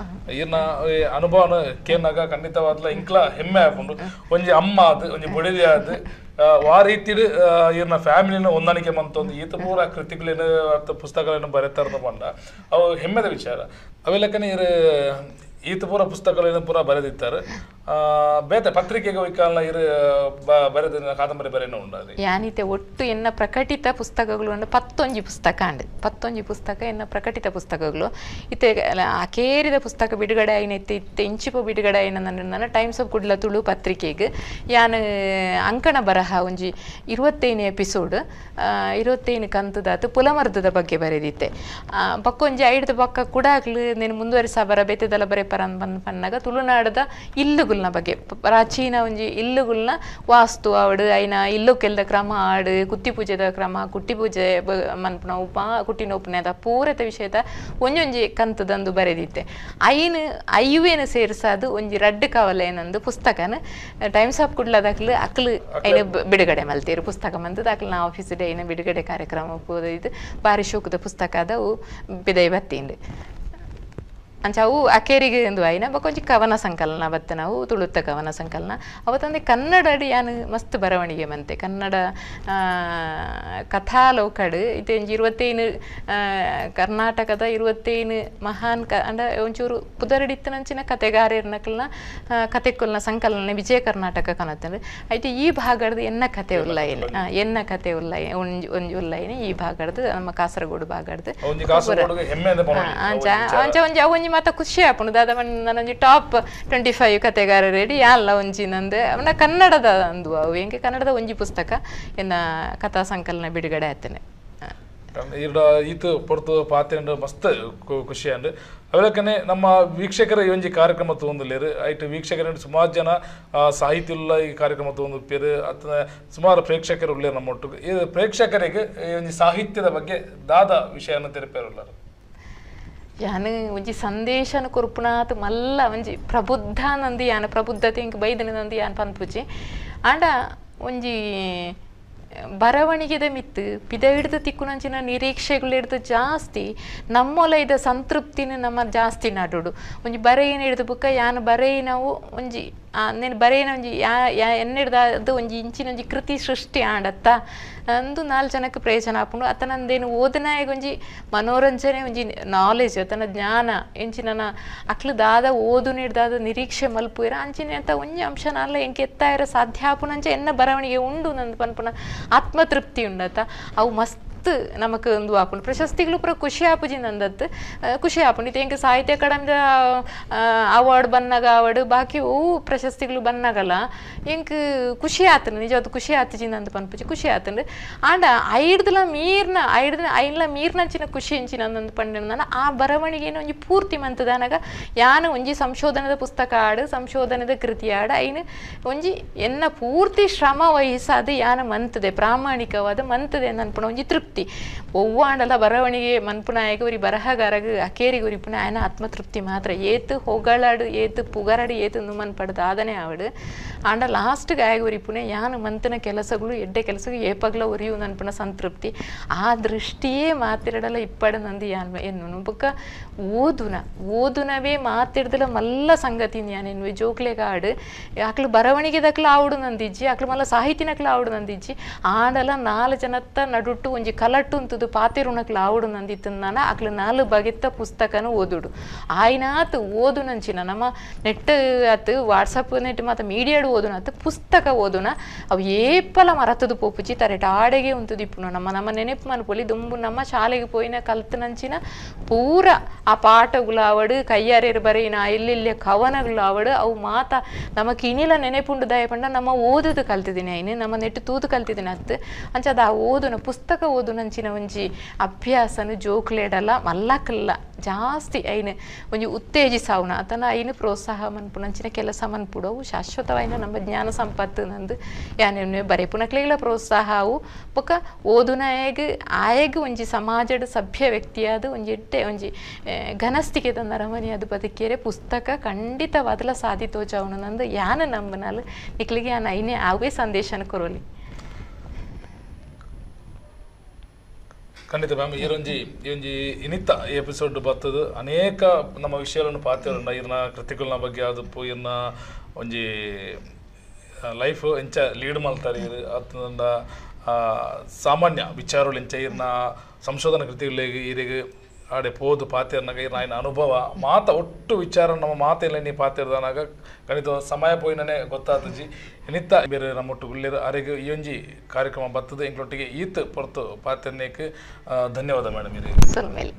ಅನುಭವ ಕೇನಾಗ ಖಂಡಿತವಾದ್ಲ ಇಂಕ್ಲ ಹೆಮ್ಮೆ ಆಪುಂಡು ಒಂಜಿ ಅಮ್ಮ ಅದು ಒಂಜಿ ಬುಡಿದಿ ಅದು ಆ ರೀತಿ ಇವ್ರನ್ನ ಫ್ಯಾಮಿಲಿನ ಹೊಂದಾಣಿಕೆ ಮಂತೊಂದು ಈತ ಪೂರ ಕೃತಿಗಳೇನು ಪುಸ್ತಕಗಳೇನು ಬರೀತಾರ ಪಂಡ ಅವು ಹೆಮ್ಮೆದ ವಿಚಾರ ಅವೆಲ್ಲಕ್ಕನೆ ಈತ ಪೂರ ಪುಸ್ತಕಗಳೇನು ಪೂರ ಬರೆದಿತ್ತಾರೆ ಬೇತೆ ಪತ್ರಿಕೆಗೆ ಒಯ್ಕಾಲ ಇರು ಬರೆದ ಕಾದಂಬರಿ ಬರೆನೂ ಉಂಡು ಯಾನಿತೆ ಒಟ್ಟು ಎನ್ನ ಪ್ರಕಟಿತ ಪುಸ್ತಕಗಳು ಅಂದ್ರೆ 11 ಪುಸ್ತಕ ಅಂಡ್ 11 ಪುಸ್ತಕ ಎನ್ನ ಪ್ರಕಟಿತ ಪುಸ್ತಕಗಳು ಇತ್ತೆ ಅಕೇರಿದ ಪುಸ್ತಕ ಬಿಡುಗಡೆ ಆಯ್ನ ಇತ್ತೆ ಇಂಚಿಪ ಬಿಡುಗಡೆ ಆಯ್ನ ನನ್ನ ಟೈಮ್ಸ್ ಆಫ್ ಕುಡ್ಲ ತುಳು ಪತ್ರಿಕೆಗೆ ಯಾನು ಅಂಕಣ ಬರಹ ಒಂಜಿ 25 ಎಪಿಸೋಡ್ 25 ಕಂತದಾತು ಪುಲಮರ್ದದ ಬಗ್ಗೆ ಬರೆದಿತ್ತೆ ಪಕ್ಕೊಂಜಿ ಐಡ್ದ ಪಕ್ಕ ಕೂಡ ನೀನು ಮುಂದುವರಿಸ ಬರ ಬೇತೆದಲ್ಲ ಬರೆ ಪನ್ನಾಗ ತುಳುನಾಡದ ಇಲ್ಲುಗುಲ್ನ ಬಗ್ಗೆ ಪ್ರಾಚೀನ ಒಂಜಿ ಇಲ್ಲುಗುಲ್ನ ವಾಸ್ತು ಆವಡು ಐನ ಇಲ್ಲು ಕೆಲ್ದ ಕ್ರಮ ಆಡು ಕುತ್ತಿ ಪೂಜೆದ ಕ್ರಮ ಕುಟ್ಟಿ ಪೂಜೆ ಮನ್ಪುನ ಉಪ ಕುಟ್ಟಿನ ಉಪನ್ಯಾದ ಪೂರತೆ ವಿಷಯದ ಒಂಜೊಂಜಿ ಕಂತದಂದು ಬರೆದಿತ್ತೆ ಐವೇನು ಸೇರಿಸದು ಒಂಜಿ ರಡ್ಡು ಕವಲೆ ಏನಂದು ಪುಸ್ತಕನ ಟೈಮ್ಸ್ ಆಫ್ ಕುಡ್ಲದಾಕ್ಲು ಅಕ್ಲು ಐನ ಬಿಡುಗಡೆ ಮಲ್ತೀರು ಪುಸ್ತಕ ಮಂತದ ಅಕ್ಲು ನಾ ಆಫೀಸ್ ಡೇ ಐನ ಬಿಡುಗಡೆ ಕಾರ್ಯಕ್ರಮ ಇದು ಬಾರಿ ಶೋಕದ ಪುಸ್ತಕ ಅದವು ಬಿದೈ ಬತ್ತೀಂಡು ಅಂಚ ಅವು ಅಕೇರಿಗೆ ಎಂದು ಆಯ್ನ ಕೊಂಚ ಕವನ ಸಂಕಲನ ಬತ್ತೆ ನಾವು ತುಳುತ್ತ ಕವನ ಸಂಕಲನ ಅವತ್ತಂದೆ ಕನ್ನಡ ಅಡಿ ಯಾನು ಮಸ್ತ್ ಬರವಣಿಗೆ ಮಂತೆ ಕನ್ನಡ ಕಥಾಲೋಕಡು ಇದು 25 ಕರ್ನಾಟಕದ 25 ಮಹಾನ್ ಅಂಡ ಒಂಚೂರು ಪುದರಡಿತ್ತನಂಚಿನ ಕತೆಗಾರರ್ನಕಲ್ನ ಕತೆಕೊಲ್ನ ಸಂಕಲನ ವಿಜಯ ಕರ್ನಾಟಕ ಕನತ್ತಂದ್ರೆ ಐತೆ ಈ ಭಾಗದ ಎನ್ನ ಕತೆ ಉಲ್ಲೈನೆ ಎನ್ನ ಕತೆ ಒಂಜಿ ಉಲ್ಲೈನೆ ಈ ಭಾಗದ ನಮ್ಮ ಕಾಸರಗೋಡು ಭಾಗದ ಅಂಚ ಒಂಜಿ ಮಾತ ಖುಷಿ ಆಪುಂಡು ದಾದ ನನೊಂಜಿ ಟಾಪ್ 25 ಕತೆಗಾರ ರೆಡಿ ಯಾಲ್ಲ ಒಂಜಿ ನಂದು ಅವನ ಕನ್ನಡದ ಅಂದು ಅವು ಹೆಂಗೆ ಕನ್ನಡದ ಒಂಜಿ ಪುಸ್ತಕ ಎನ್ನ ಕಥಾ ಸಂಕಲನ ಬಿಡುಗಡೆ ಆಯ್ತೇನೆ ಈತು ಪೊರ್ತು ಪಾತ್ರೆ ಮಸ್ತ್ ಖುಷಿ ಅಂಡ್ ಅವಲಕ್ಕನೆ ನಮ್ಮ ವೀಕ್ಷಕರ ಈ ಒಂಜಿ ಕಾರ್ಯಕ್ರಮ ತೊಂದಿಲ್ಲೇರು ಐಟ್ ವೀಕ್ಷಕರ ಸುಮಾರು ಜನ ಸಾಹಿತ್ಯಲ್ಲ ಈ ಕಾರ್ಯಕ್ರಮ ತೊಂದಿಪ್ಪೇರು ಅಥವಾ ಸುಮಾರು ಪ್ರೇಕ್ಷಕರು ಉಳ್ಳೇರು ನಮ್ಮ ಒಟ್ಟಿಗೆ ಈ ಪ್ರೇಕ್ಷಕರಿಗೆ ಈ ಒಂಜಿ ಸಾಹಿತ್ಯದ ಬಗ್ಗೆ ದಾದ ವಿಷಯನ ತೆರಪೇರುಳ್ಳರು ಯಾನು ಒಂಜಿ ಸಂದೇಶನ ಕೊರ್ಪುನಾತ್ ಮಲ್ಲ ಒಂಜಿ ಪ್ರಬುದ್ಧ ನಂದಿ ಯಾನ ಪ್ರಬುದ್ಧತೆ ಇಂಕ ಬೈದನ ನಂದಿ ಯಾನ್ ಪನ್ಪುಜಿ ಆಂಡ ಒಂಜಿ ಬರವಣಿಗೆದ ಮಿತ್ತು ಪಿದ ಹಿಡ್ದು ತಿಕ್ಕುನಂಚಿನ ನಿರೀಕ್ಷೆಗಳು ಹಿಡ್ದು ಜಾಸ್ತಿ ನಮ್ಮೊಲ ಇದ ಸಂತೃಪ್ತಿನ ನಮ್ಮ ಜಾಸ್ತಿ ನಾಡೋಡು ಒಂಜಿ ಬರೆಯಿನ ಹಿಡ್ದು ಬುಕ್ಕ ಯಾನು ಬರೆಯಿನವು ಒಂಜಿ నేను బరేన ఎన్నెడదు ಒಂಜಿ ಇಂಚಿನ ಒಂಜಿ ಕೃತಿ ಸೃಷ್ಟಿ ಆಂಡತ್ತ ಅಂದು 4 ಜನಕ್ಕೆ ಪ್ರಯೋಜನ ಆಪುಂಡು ಅತನಂದೇನು ಓದನಾಯಗ ಒಂಜಿ ಮನೋರಂಜನೆ ಒಂಜಿ ನಾಲೆಜ್ ಅತನ ಜ್ಞಾನ ಎಂಚಿನ ಅಕ್ಲು ದಾದ ಓದು ನೀಡ್ದಾದ ನಿರೀಕ್ಷೆ ಮಲ್ಪುರ ಅಂಚಿನ ಅಂತ ಒಂಜಿ ಅಂಶ ನಾಲ್ಲ ಎಂಕೆ ಎತ್ತಾಯಿರ ಸಾಧ್ಯ ಆಪುನಂಚ ಎನ್ನ ಬರವಣಿಗೆ ಉಂಡು ನಂದು ಪನ್ಪುನ ಆತ್ಮತೃಪ್ತಿ ಉಂಡತ್ತ ಅವು ಮಸ್ತ್ ನಮಕ್ ಒಂದು ಆಪುಂಡು ಪ್ರಶಸ್ತಿಗಳು ಪೂರ ಖುಷಿ ಆಪುಜಿ ನಂದತ್ತು ಖುಷಿ ಆಪುಂಡು ಇದು ಎಂಕ ಸಾಹಿತ್ಯ ಅಕಾಡೆಮಿದ ಅವಾರ್ಡ್ ಬನ್ನಾಗ ಅವಾರ್ಡ್ ಬಾಕಿ ಓ ಪ್ರಶಸ್ತಿಗಳು ಬನ್ನಾಗಲ್ಲ ಎಂಕ್ ಖುಷಿ ಆತನು ನಿಜವಾದ ಖುಷಿ ಆತಜಿ ನಂದು ಪನ್ಪುಜಿ ಖುಷಿ ಆತಂಡು ಆಂಡ ಐಡ್ದಲ ಮೀರ್ನಂಚಿನ ಖುಷಿ ಎಂಚಿನ ನಂದು ಪಂಡ ಆ ಬರವಣಿಗೆನ ಒಂಜಿ ಪೂರ್ತಿ ಮಂತದಾನಾಗ ಯಾನು ಒಂಜಿ ಸಂಶೋಧನದ ಪುಸ್ತಕ ಆಡು ಸಂಶೋಧನದ ಕೃತಿ ಆಡು ಐನು ಒಂಜಿ ಎನ್ನ ಪೂರ್ತಿ ಶ್ರಮ ವಹಿಸದು ಯಾನ ಮಂತದೆ ಪ್ರಾಮಾಣಿಕವಾದ ಮಂತದೆ ನನ್ಪುಣ ಒಂಜಿ ತೃಪ್ತಿ ಒವ್ವಾಂಡಲ ಬರವಣಿಗೆ ಮನ್ಪುನಾಯಗ ಉರಿ ಬರಹಗಾರಗ ಅಕೇರಿಗೆ ಉರಿಪುನ ಆಯನ ಆತ್ಮತೃಪ್ತಿ ಮಾತ್ರ ಏತು ಹೊಗಳಾಡು ಏತು ಪುಗರಾಡು ಏತು ನುಮನ್ ಪಡ್ದು ಆದನೆ ಆವಡು ಆಂಡ ಲಾಸ್ಟ್ಗೆ ಆಗ ಉರಿಪುನೆ ಯಾನು ಮಂತನ ಕೆಲಸಗಳು ಎಡ್ಡೆ ಕೆಲಸಗಳು ಏಪಗ್ಲ ಉರಿಯು ನನ್ಪುನ ಸಂತೃಪ್ತಿ ಆ ದೃಷ್ಟಿಯೇ ಮಾತಿರಡಲ ಇಪ್ಪಡು ನಂದು ಯಾನ್ ಎನ್ನು ಬೊಕ್ಕ ಓದುನವೇ ಮಾತಿಡ್ದಲ ಮಲ್ಲ ಸಂಗತಿ ಯಾನೆನ್ವೆ ಜೋಕ್ಲೆಗ ಆಡು ಅಕ್ಲು ಬರವಣಿಗೆದಕ್ಲ ಆವಡು ನಂದಿಜ್ಜಿ ಅಕ್ಲು ಮಲ್ಲ ಸಾಹಿತ್ಯನಕ್ಲ ಆವಡು ನಂದಿಜ್ಜಿ ಆಂಡಲ 4 ಜನತ್ತ ನಡುಟ್ಟು ಒಂಜಿ ಕಲಟ್ಟು ಅಂತದು ಪಾತಿರುಣಕ್ಲ ಆವಡು ನಂದಿತ್ತು ನಾನು ಅಕ್ಲು 4 ಬಗೆತ್ತ ಪುಸ್ತಕನ ಓದುಡು ಆಯ್ನಾತ್ ಓದು ನಂಚಿನ ನಮ್ಮ ನೆಟ್ ಅತ್ ವಾಟ್ಸಪ್ ನೆಟ್ ಮತ್ತು ಮೀಡಿಯಾಡು ಓದುನ ಅತ್ ಪುಸ್ತಕ ಓದುನ ಅವು ಏಪಲ ಮರತದು ಪೋಪುಜಿ ತರೆಟ ಆಡೆಗೆ ಉಂತದು ಇಪ್ಪುನ ನಮ್ಮ ನೆನಪು ಮನ್ಪೊಲಿ ದುಂಬು ನಮ್ಮ ಶಾಲೆಗೆ ಪೋಯಿನ ಕಲ್ತು ನಂಚಿನ ಪೂರ ಆ ಪಾಠಗಳು ಆವಡು ಕೈಯಾರೇರು ಬರೆಯಿನ ಇಲ್ಲಿಲ್ಲೇ ಕವನಗಳು ಆವಡು ಅವು ಮಾತ ನಮಕ್ ಇನಿಲ ನೆನೆಪುಂಡು ದಯಪಂಡ ನಮ್ಮ ಓದುದು ಕಲ್ತಿದ್ದೀನಿ ಐನು ನಮ್ಮ ನೆಟ್ಟು ತೂದು ಕಲ್ತಿದ್ದೀನಿ ಅತ್ ಅಂಚದ ಆ ಓದುನ ಪುಸ್ತಕ ಓದು ನಂಚಿನ ಒಂಜಿ ಅಭ್ಯಾಸನು ಜೋಕ್ಲೇಡಲ್ಲ ಮಲ್ಲಕಲ್ಲ ಜಾಸ್ತಿ ಐನು ಒಂಜಿ ಉತ್ತೇಜಿಸಾವುನ ಅತನ ಐನು ಪ್ರೋತ್ಸಾಹ ಮನ್ಪುನಂಚಿನ ಕೆಲಸ ಮನ್ಪುಡವು ಶಾಶ್ವತವಾಯಿನ ನಮ್ಮ ಜ್ಞಾನ ಸಂಪತ್ತು ನಂದು ಯಾನೆ ಬರೆಪುನಕ್ಲೆಗಳ ಪ್ರೋತ್ಸಾಹ ಅವು ಬೊಕ್ಕ ಓದುನಾಯಗ ಆಯಗ ಒಂಜಿ ಸಮಾಜದ ಸಭ್ಯ ವ್ಯಕ್ತಿಯಾದ ಒಂಜಿ ಎಡ್ಡೆ ಒಂಜಿ ಘನಸ್ತಿಕೆ ತಂದ ರಮಣಿಯಾದ ಬದುಕೇರೆ ಪುಸ್ತಕ ಖಂಡಿತ ಬದಲ ಸಾಧಿತೋಜಾವನು ನಂದು ಯಾನ ನಂಬನಲ್ ನಿಕ್ಲಿಗೆ ಯಾನ ಐನೇ ಅವೇ ಸಂದೇಶನ ಕೊರೋಲಿ ಖಂಡಿತ ಮ್ಯಾಮ್ ಈ ಒಂಜಿ ಇನಿತ್ತ ಎಪಿಸೋಡ್ ಬರ್ತದೆ ಅನೇಕ ನಮ್ಮ ವಿಷಯಗಳನ್ನು ಪಾತ್ರ ಇರ್ನ ಕೃತಿಗಳನ್ನ ಬಗ್ಗೆ ಆದಪ್ಪು ಇರ್ನ ಒಂಜಿ ಲೈಫ್ ಎಂಚ ಲೀಡ್ ಮಲ್ತಾರೆ ಅತಂದ ಸಾಮಾನ್ಯ ವಿಚಾರಗಳು ಎಂಚ ಇರ್ನ ಸಂಶೋಧನಾ ಕೃತಿಗಳಿಗೆ ಇರಿಗೆ ಆಡೆ ಪೋದು ಪಾತೆರ್ನಾಗ ನಾಯಿನ ಅನುಭವ ಮಾತ ಒಟ್ಟು ವಿಚಾರ ನಮ್ಮ ಮಾತೆಲ್ಲ ನೀ ಪಾತೆರ್ದಾನಾಗ ಕಣಿತ ಸಮಯ ಪೋಯಿನೇ ಗೊತ್ತಾದಜಿ ಎನಿತ್ತ ಬೇರೆ ನಮ್ಮೊಟ್ಟು ಗುಳ್ಳಿರ ಅರೆಗೆ ಈ ಕಾರ್ಯಕ್ರಮ ಬರ್ತದೆ ಎಂಗಳೊಟ್ಟಿಗೆ ಈತ್ ಪೊರ್ತು ಪಾತೆರ್ನೇಕ್ ಧನ್ಯವಾದ ಮೇಡಮ್ ಇದು ಸಲ್ಮೇಲೆ